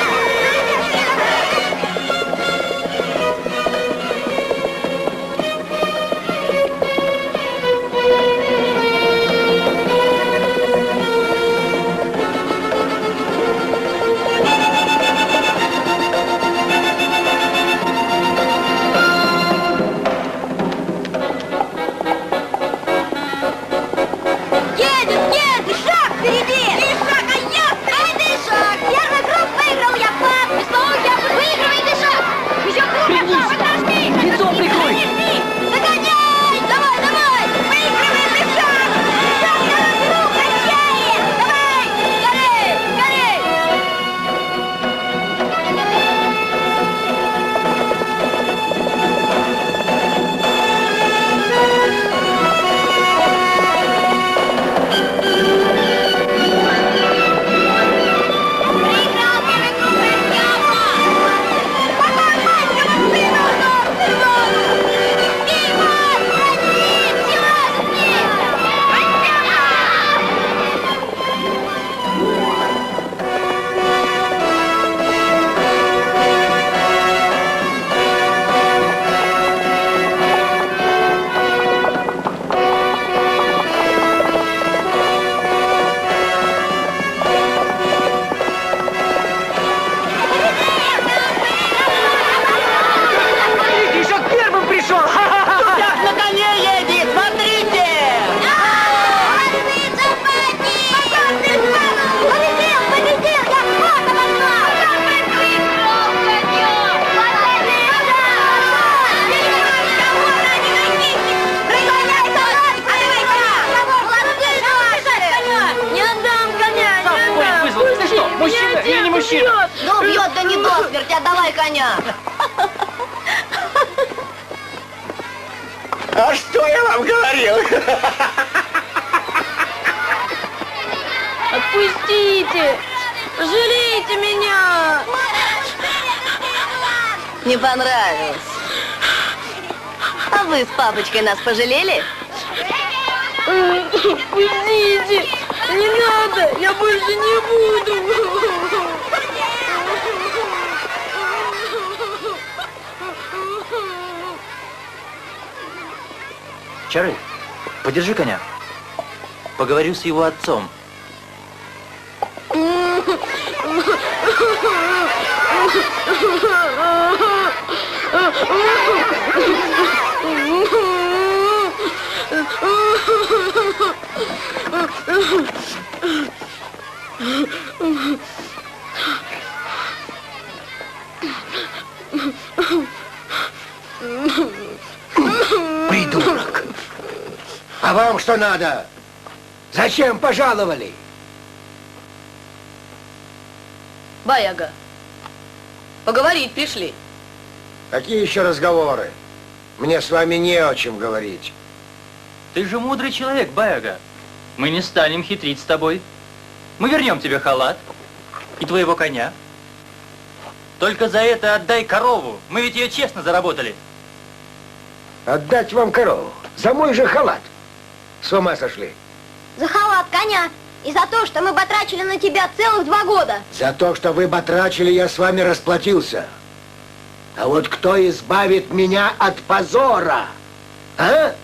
Speaker 2: мужчина. Да убьет, да не до смерти, отдавай коня.
Speaker 5: А что я вам говорил?
Speaker 3: Отпустите! Жалейте меня!
Speaker 2: Не понравилось. А вы с папочкой нас пожалели?
Speaker 3: Отпустите! Не надо! Я больше не буду!
Speaker 4: Чары, подержи коня. Поговорю с его отцом.
Speaker 6: Придурок! А вам что надо? Зачем пожаловали?
Speaker 11: Баяга, поговорить пришли.
Speaker 6: Какие еще разговоры? Мне с вами не о чем говорить.
Speaker 4: Ты же мудрый человек, Баяга. Мы не станем хитрить с тобой. Мы вернем тебе халат и твоего коня. Только за это отдай корову. Мы ведь ее честно заработали.
Speaker 6: Отдать вам корову? За мой же халат? С ума сошли?
Speaker 3: За халат коня и за то, что мы потрачили на тебя целых 2 года.
Speaker 6: За то, что вы потрачили, я с вами расплатился. А вот кто избавит меня от позора? А?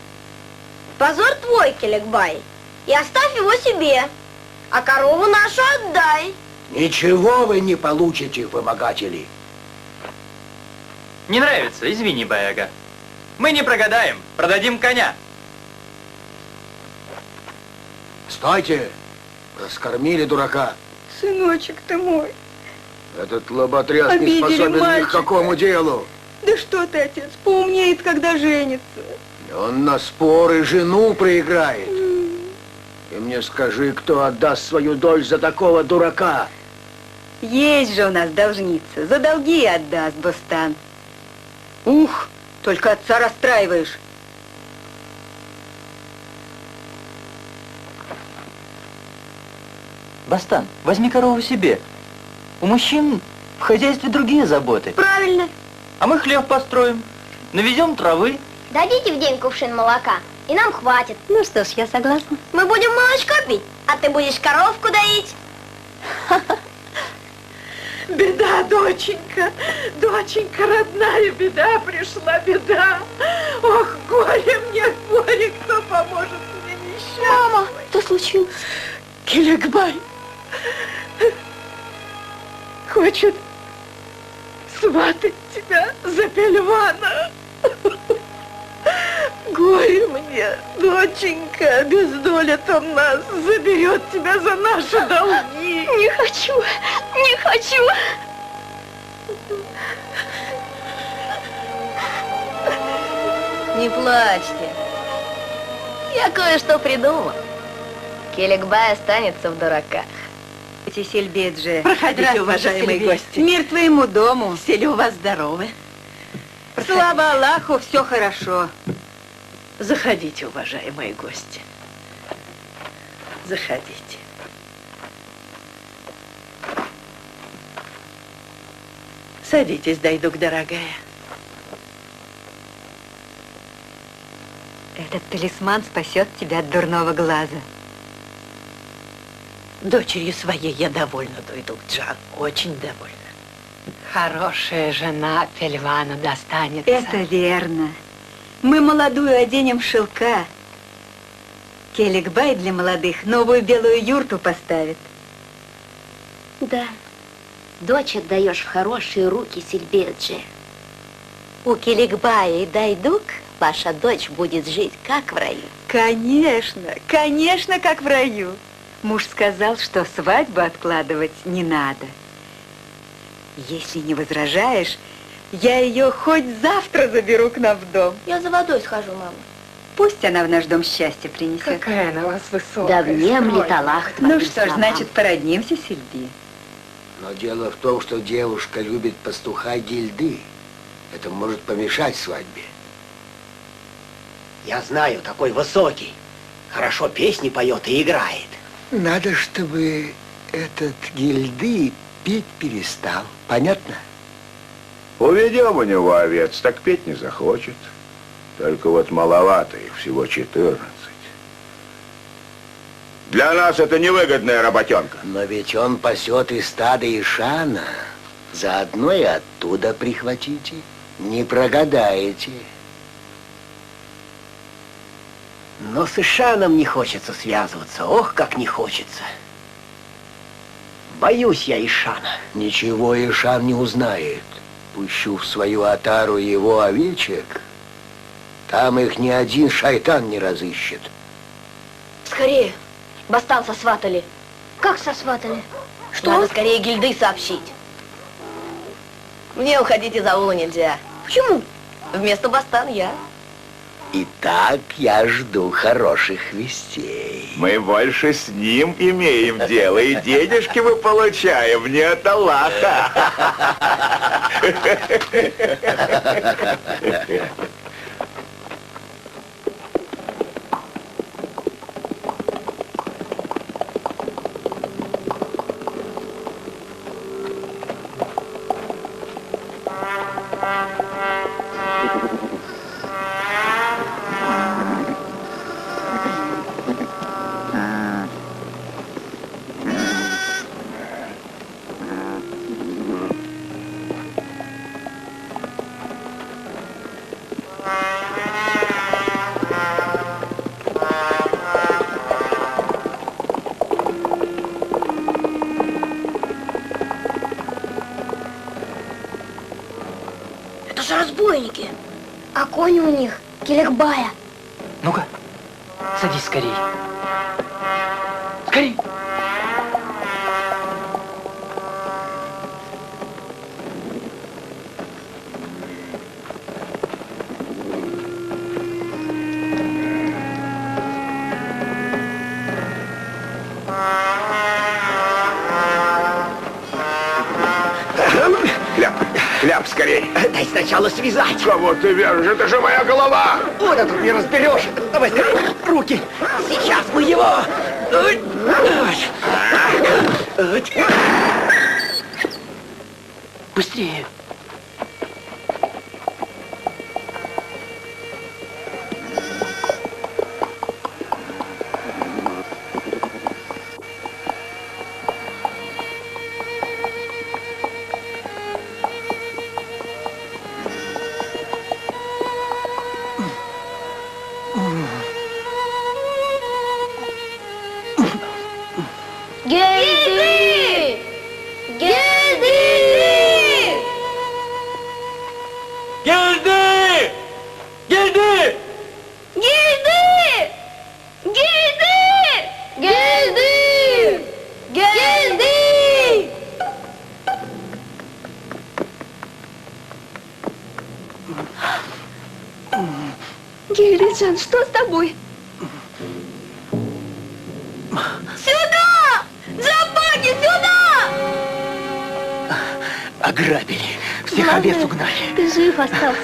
Speaker 3: Позор твой, Келекбай. И оставь его себе. А корову нашу отдай.
Speaker 6: Ничего вы не получите, вымогатели.
Speaker 4: Не нравится? Извини, Баяга. Мы не прогадаем, продадим коня.
Speaker 6: Стойте! Раскормили дурака.
Speaker 11: Сыночек ты мой.
Speaker 6: Этот лоботряс не
Speaker 11: Обидели
Speaker 6: способен ни к
Speaker 11: мальчика.
Speaker 6: какому делу.
Speaker 11: Да что ты, отец, поумнеет, когда женится.
Speaker 6: Он на споры жену проиграет. И мне скажи, кто отдаст свою долю за такого дурака?
Speaker 11: Есть же у нас должница. За долги отдаст Бостан. Ух, только отца расстраиваешь.
Speaker 4: Бастан, возьми корову себе. У мужчин в хозяйстве другие заботы.
Speaker 3: Правильно.
Speaker 4: А мы хлеб построим, навезем травы.
Speaker 3: Дадите в день кувшин молока, и нам хватит.
Speaker 11: Ну что ж, я согласна.
Speaker 3: Мы будем молочко пить, а ты будешь коровку доить.
Speaker 11: Беда, доченька, доченька родная, беда пришла, беда. Ох, горе мне, горе, кто поможет мне несчастной.
Speaker 3: Мама, что случилось?
Speaker 11: Келекбай хочет сватать тебя за Пельвана. Горе мне, доченька, бездоля-то нас заберет тебя за наши долги.
Speaker 3: Не хочу, не хочу.
Speaker 2: Не плачьте. Я кое-что придумал. Келекбай останется в дураках.
Speaker 11: Сильбеджи, проходите, уважаемые гости. Мир твоему дому. Все ли у вас здоровы? Слава Аллаху, все хорошо. Заходите, уважаемые гости. Заходите. Садитесь, Дайдук, дорогая.
Speaker 15: Этот талисман спасет тебя от дурного глаза.
Speaker 11: Дочерью своей я довольна, Дойдук-джан, очень довольна.
Speaker 15: Хорошая жена Пельвану достанется.
Speaker 11: Это верно. Мы молодую оденем в шелка. Келекбай для молодых новую белую юрту поставит.
Speaker 2: Да, дочь отдаешь в хорошие руки Сильбеджи. У Келекбая и Дайдук ваша дочь будет жить как в раю.
Speaker 11: Конечно, конечно, как в раю. Муж сказал, что свадьбу откладывать не надо. Если не возражаешь, я ее хоть завтра заберу к нам в дом.
Speaker 3: Я за водой схожу, мама.
Speaker 11: Пусть она в наш дом счастье принесет.
Speaker 15: Какая она у вас высокая.
Speaker 2: Да внемлет Аллах
Speaker 11: Ну
Speaker 2: твоим
Speaker 11: что ж,
Speaker 2: словам.
Speaker 11: значит, породнимся, Сильби.
Speaker 6: Но дело в том, что девушка любит пастуха Гильды. Это может помешать свадьбе.
Speaker 8: Я знаю, такой высокий. Хорошо песни поет и играет.
Speaker 6: Надо, чтобы этот Гильды петь перестал. Понятно?
Speaker 16: Уведем у него овец, так петь не захочет. Только вот маловато их, всего 14. Для нас это невыгодная работенка.
Speaker 6: Но ведь он пасет и стадо Ишана. Заодно и оттуда прихватите. Не прогадаете.
Speaker 8: Но с Ишаном не хочется связываться. Ох, как не хочется. Боюсь я Ишана.
Speaker 6: Ничего Ишан не узнает. Пущу в свою отару его овечек. Там их ни один шайтан не разыщет.
Speaker 14: Скорее, Бастан сосватали. Как сосватали?
Speaker 2: Что? Надо скорее Гильды сообщить. Мне уходить из аула нельзя.
Speaker 14: Почему?
Speaker 2: Вместо Бастан я.
Speaker 6: Итак, я жду хороших вестей.
Speaker 16: Мы больше с ним имеем дело, и денежки мы получаем не от Аллаха.
Speaker 14: Это же разбойники. А кони у них Келекбая.
Speaker 4: Ну-ка, садись скорей. Скорей.
Speaker 16: Кляп скорей.
Speaker 8: Дай сначала связать.
Speaker 16: Кого ты вяжешь? Это же моя голова.
Speaker 8: Вот тут не разберешь. Давай руки. Сейчас мы его.
Speaker 4: Быстрее.
Speaker 14: Гильды! Гильды!
Speaker 13: Гильды! Гильды!
Speaker 14: Гильды! Гильды! Гильды! Гильды!
Speaker 9: Гильдыджан, что с тобой?
Speaker 14: Сюда! Джабаки, сюда!
Speaker 8: Ограбили. Всех
Speaker 14: Главное,
Speaker 8: овец угнали.
Speaker 14: Ты жив остался.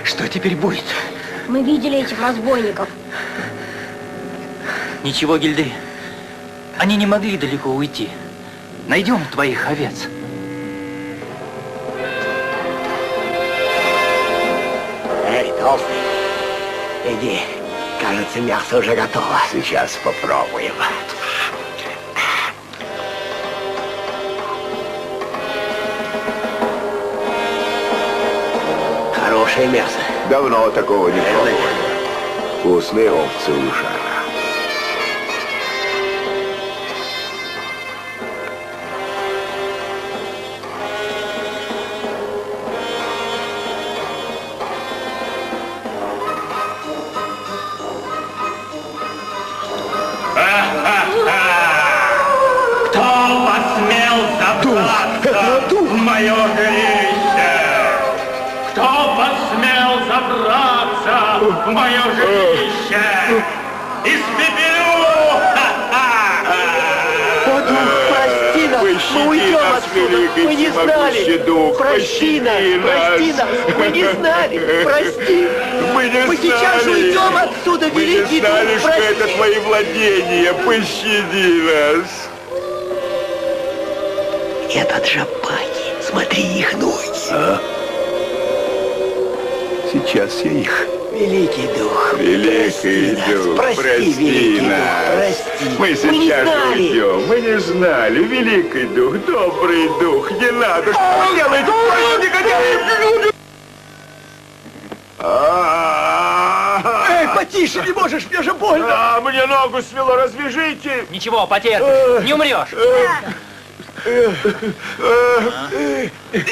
Speaker 8: Что теперь будет?
Speaker 14: Мы видели этих разбойников.
Speaker 4: Ничего, Гильды. Они не могли далеко уйти. Найдем твоих овец.
Speaker 8: Эй, толстый, иди. Кажется, мясо уже готово.
Speaker 16: Сейчас попробуем.
Speaker 8: Хорошее мясо.
Speaker 16: Давно такого не пробовали. Вкусные овцы у Ишана.
Speaker 13: Кто посмел забраться в мое жилище? Кто посмел забраться в мое жилище? Испепелю!
Speaker 8: О, дух, прости нас!
Speaker 16: Вы
Speaker 5: Пощади
Speaker 17: уйдем
Speaker 5: нас,
Speaker 17: отсюда.
Speaker 5: великий
Speaker 17: Мы не
Speaker 5: всемогущий
Speaker 17: знали.
Speaker 5: дух,
Speaker 17: Прости нас,
Speaker 5: пощади
Speaker 17: прости нас. Мы не знали. Прости.
Speaker 5: Мы не
Speaker 17: Мы сейчас же
Speaker 5: знали.
Speaker 17: уйдем отсюда,
Speaker 5: Мы не
Speaker 17: великий
Speaker 5: знали,
Speaker 17: дух.
Speaker 5: что
Speaker 17: Прости.
Speaker 5: это твои владения. Пощади нас.
Speaker 8: Это джапаки. Смотри их ноги.
Speaker 5: А? Сейчас я их.
Speaker 8: Великий дух.
Speaker 5: Великий дух,
Speaker 8: Прости, великий дух,
Speaker 5: нас.
Speaker 8: прости.
Speaker 5: Мы
Speaker 8: Мы не
Speaker 5: сейчас
Speaker 8: знали.
Speaker 5: уйдем. Мы не знали. Великий дух, добрый дух, не надо. Что вы делаете? Негодяи!
Speaker 17: Эй, потише, не можешь, мне же больно.
Speaker 5: Мне ногу свело, развяжите.
Speaker 4: Ничего, потерпишь, не умрешь.
Speaker 17: Ты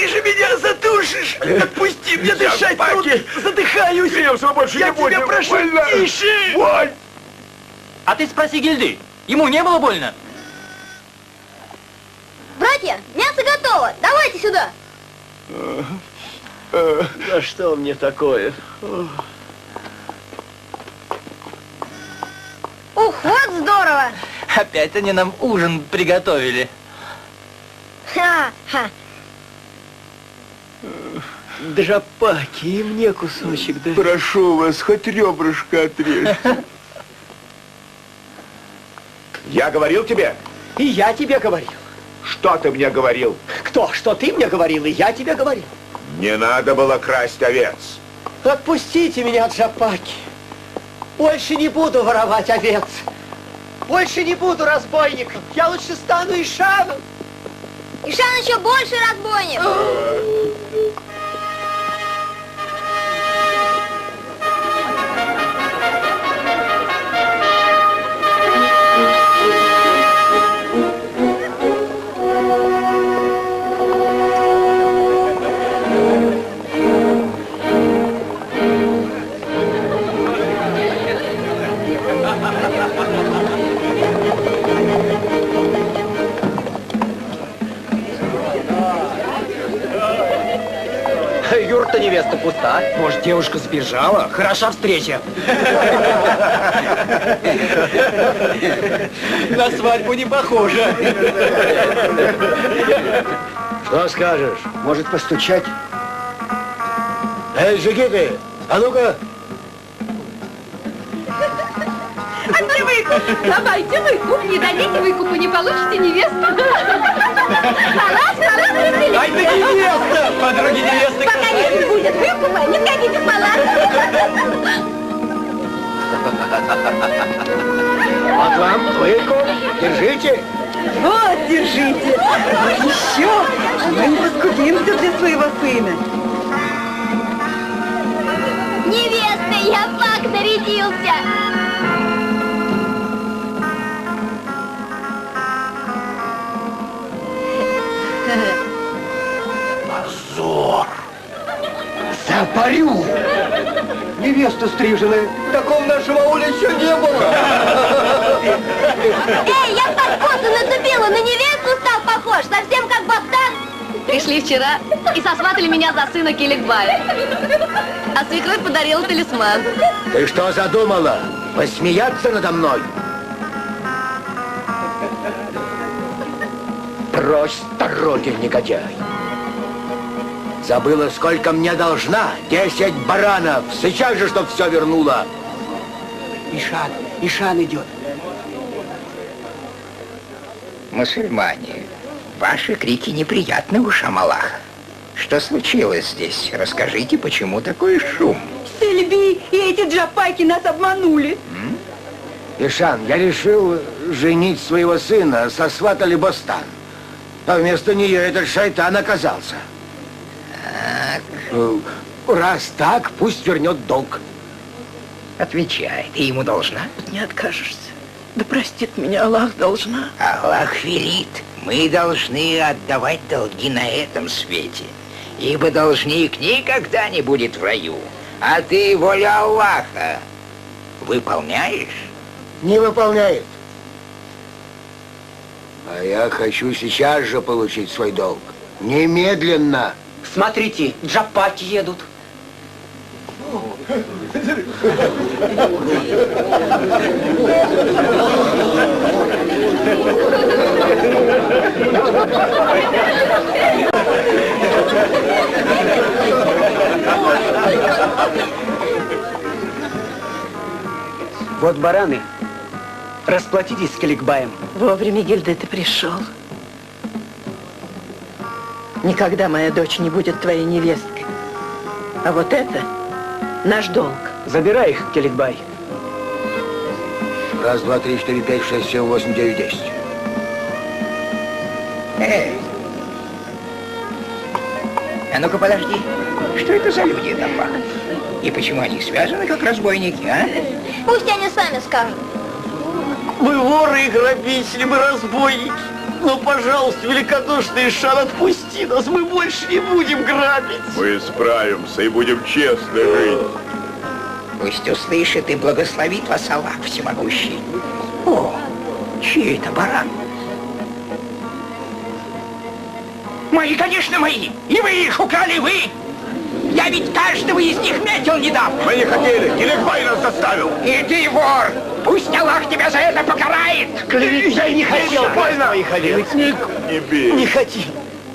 Speaker 17: же меня задушишь. Отпусти, мне дышать трудно. Задыхаюсь.
Speaker 5: Клянемся, мы больше
Speaker 17: Я
Speaker 5: не будем.
Speaker 17: тебя прошу,
Speaker 5: Больно.
Speaker 17: тише.
Speaker 5: Боль.
Speaker 4: А ты спроси Гильды, ему не было больно?
Speaker 3: Братья, мясо готово. Давайте сюда.
Speaker 17: А что мне такое?
Speaker 3: Ух, вот здорово.
Speaker 4: Опять они нам ужин приготовили.
Speaker 3: Ха-ха.
Speaker 17: Джапаки, и мне кусочек, да?
Speaker 5: Прошу вас, хоть ребрышко отрежьте. Я говорил тебе?
Speaker 17: И я тебе говорил.
Speaker 5: Что ты мне говорил?
Speaker 17: Кто? Что ты мне говорил, и я тебе говорил.
Speaker 5: Не надо было красть овец.
Speaker 17: Отпустите меня, Джапаки. Больше не буду воровать овец. Больше не буду разбойником. Я лучше стану Ишаном.
Speaker 3: Ишан еще больше разбойник.
Speaker 17: Юрта невеста пуста. Может, девушка сбежала? Хороша встреча. На свадьбу не похоже.
Speaker 6: Что скажешь? Может, постучать? Эй, жигиты, а ну-ка.
Speaker 9: Отдай выкуп! Давайте выкуп! Не дадите выкупу, не получите невесту! Халас, разделите!
Speaker 17: Ай, ты невеста! Подруги невесты!
Speaker 9: Пока не будет выкупа, не входите в палат!
Speaker 6: Вот вам выкуп. Держите.
Speaker 11: Вот, держите. Еще. Мы не поскупимся для своего сына.
Speaker 3: Невеста, я пак нарядился.
Speaker 6: Позор. Запарю.
Speaker 17: Невеста стриженная. Такого в нашем ауле еще не было.
Speaker 3: Эй, я под косу нацепила, на невесту стал похож, совсем как Бахтан.
Speaker 9: Пришли вчера и сосватали меня за сына Келикбая. А свекровь подарила талисман.
Speaker 6: Ты что задумала? Посмеяться надо мной? Прочь с дороги, негодяй. Забыла, сколько мне должна? 10 баранов. Сейчас же, чтоб все вернула.
Speaker 17: Ишан идет.
Speaker 7: Мусульмане, ваши крики неприятны ушам Аллаха. Что случилось здесь? Расскажите, почему такой шум?
Speaker 11: Сельби и эти джапаки нас обманули.
Speaker 6: Ишан, я решил женить своего сына, сосватали Бостан. А вместо нее этот шайтан оказался. Раз так, пусть вернет долг.
Speaker 7: Отвечай, ты ему должна?
Speaker 11: Не откажешься. Да простит меня Аллах, должна.
Speaker 7: Аллах велит. Мы должны отдавать долги на этом свете. Ибо должник никогда не будет в раю. А ты волю Аллаха выполняешь?
Speaker 6: Не выполняет. А я хочу сейчас же получить свой долг. Немедленно.
Speaker 17: Смотрите, джапаки едут. Вот бараны. Расплатитесь с Киликбаем.
Speaker 18: Вовремя, Гильде, ты пришел. Никогда моя дочь не будет твоей невесткой. А вот это наш долг.
Speaker 17: Забирай их, Киликбай.
Speaker 6: Раз, два, три, четыре, пять, шесть, семь, восемь, девять, 10.
Speaker 7: Эй! А ну-ка, подожди. Что это за люди там пахнут? И почему они связаны, как разбойники, а?
Speaker 14: Пусть они сами скажут.
Speaker 17: Мы воры и грабители, мы разбойники. Но, пожалуйста, великодушный Ишан, отпусти нас, мы больше не будем грабить.
Speaker 16: Мы справимся и будем честно жить.
Speaker 7: Пусть услышит и благословит вас Аллах всемогущий. О, чей это баран? Мои, конечно, мои. И вы их украли, вы. Я ведь каждого из них метил недавно.
Speaker 16: Мы не хотели, Киликбай нас заставил.
Speaker 7: И ты вор. Пусть Аллах тебя за это покарает.
Speaker 17: Я не хотел твоих овец.
Speaker 16: Не бей.
Speaker 17: Не хотел.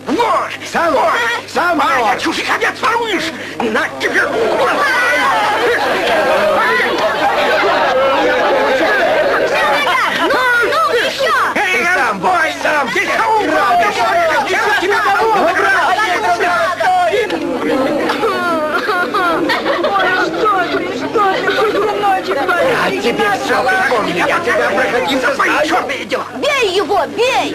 Speaker 7: Вор!
Speaker 17: Сам
Speaker 7: вор!
Speaker 17: Сам
Speaker 7: А,
Speaker 17: вор!
Speaker 7: я чужих овец воруешь! На тебе!
Speaker 14: Ну, еще!
Speaker 7: Эй, разбой!
Speaker 17: Сам!
Speaker 7: Ты кого грабишь? Я тебя
Speaker 17: Я тебе все припомню, я тебя проходил за
Speaker 7: свои черные дела!
Speaker 14: Бей его, бей!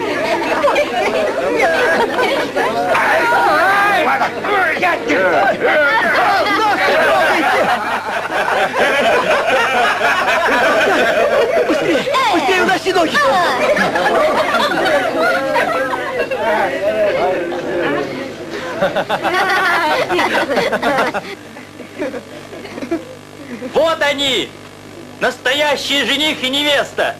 Speaker 17: Быстрее уноси ноги!
Speaker 4: Вот они! Настоящий жених и невеста!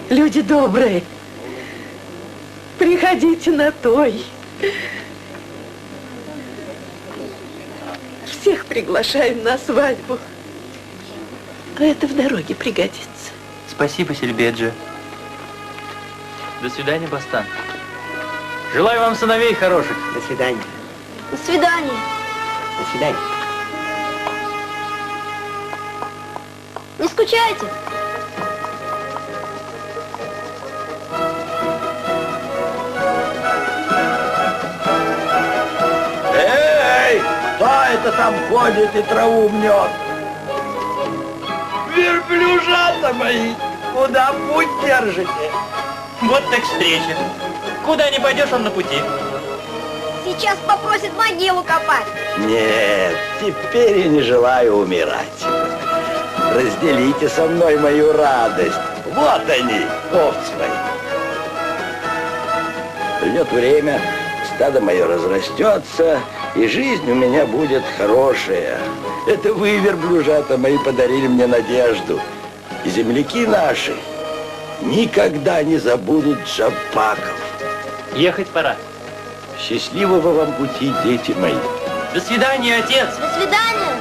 Speaker 18: Люди добрые, приходите на той. Всех приглашаем на свадьбу. А это в дороге пригодится.
Speaker 4: Спасибо, Сильбеджи. До свидания, Бастан. Желаю вам сыновей хороших.
Speaker 17: До свидания.
Speaker 14: До свидания.
Speaker 17: До свидания.
Speaker 14: Не скучайте.
Speaker 5: Эй, кто это там ходит и траву мнет?
Speaker 17: Верблюжата мои, куда путь держите?
Speaker 4: Вот так встреча. Куда не пойдешь, он на пути.
Speaker 14: Сейчас попросит могилу копать.
Speaker 5: Нет, теперь я не желаю умирать. Разделите со мной мою радость. Вот они, овцы мои. Придет время, стадо мое разрастется, и жизнь у меня будет хорошая. Это вы, верблюжата мои, подарили мне надежду. И земляки наши никогда не забудут Джапаков.
Speaker 4: Ехать пора.
Speaker 5: Счастливого вам пути, дети мои.
Speaker 4: До свидания, отец.
Speaker 14: До свидания.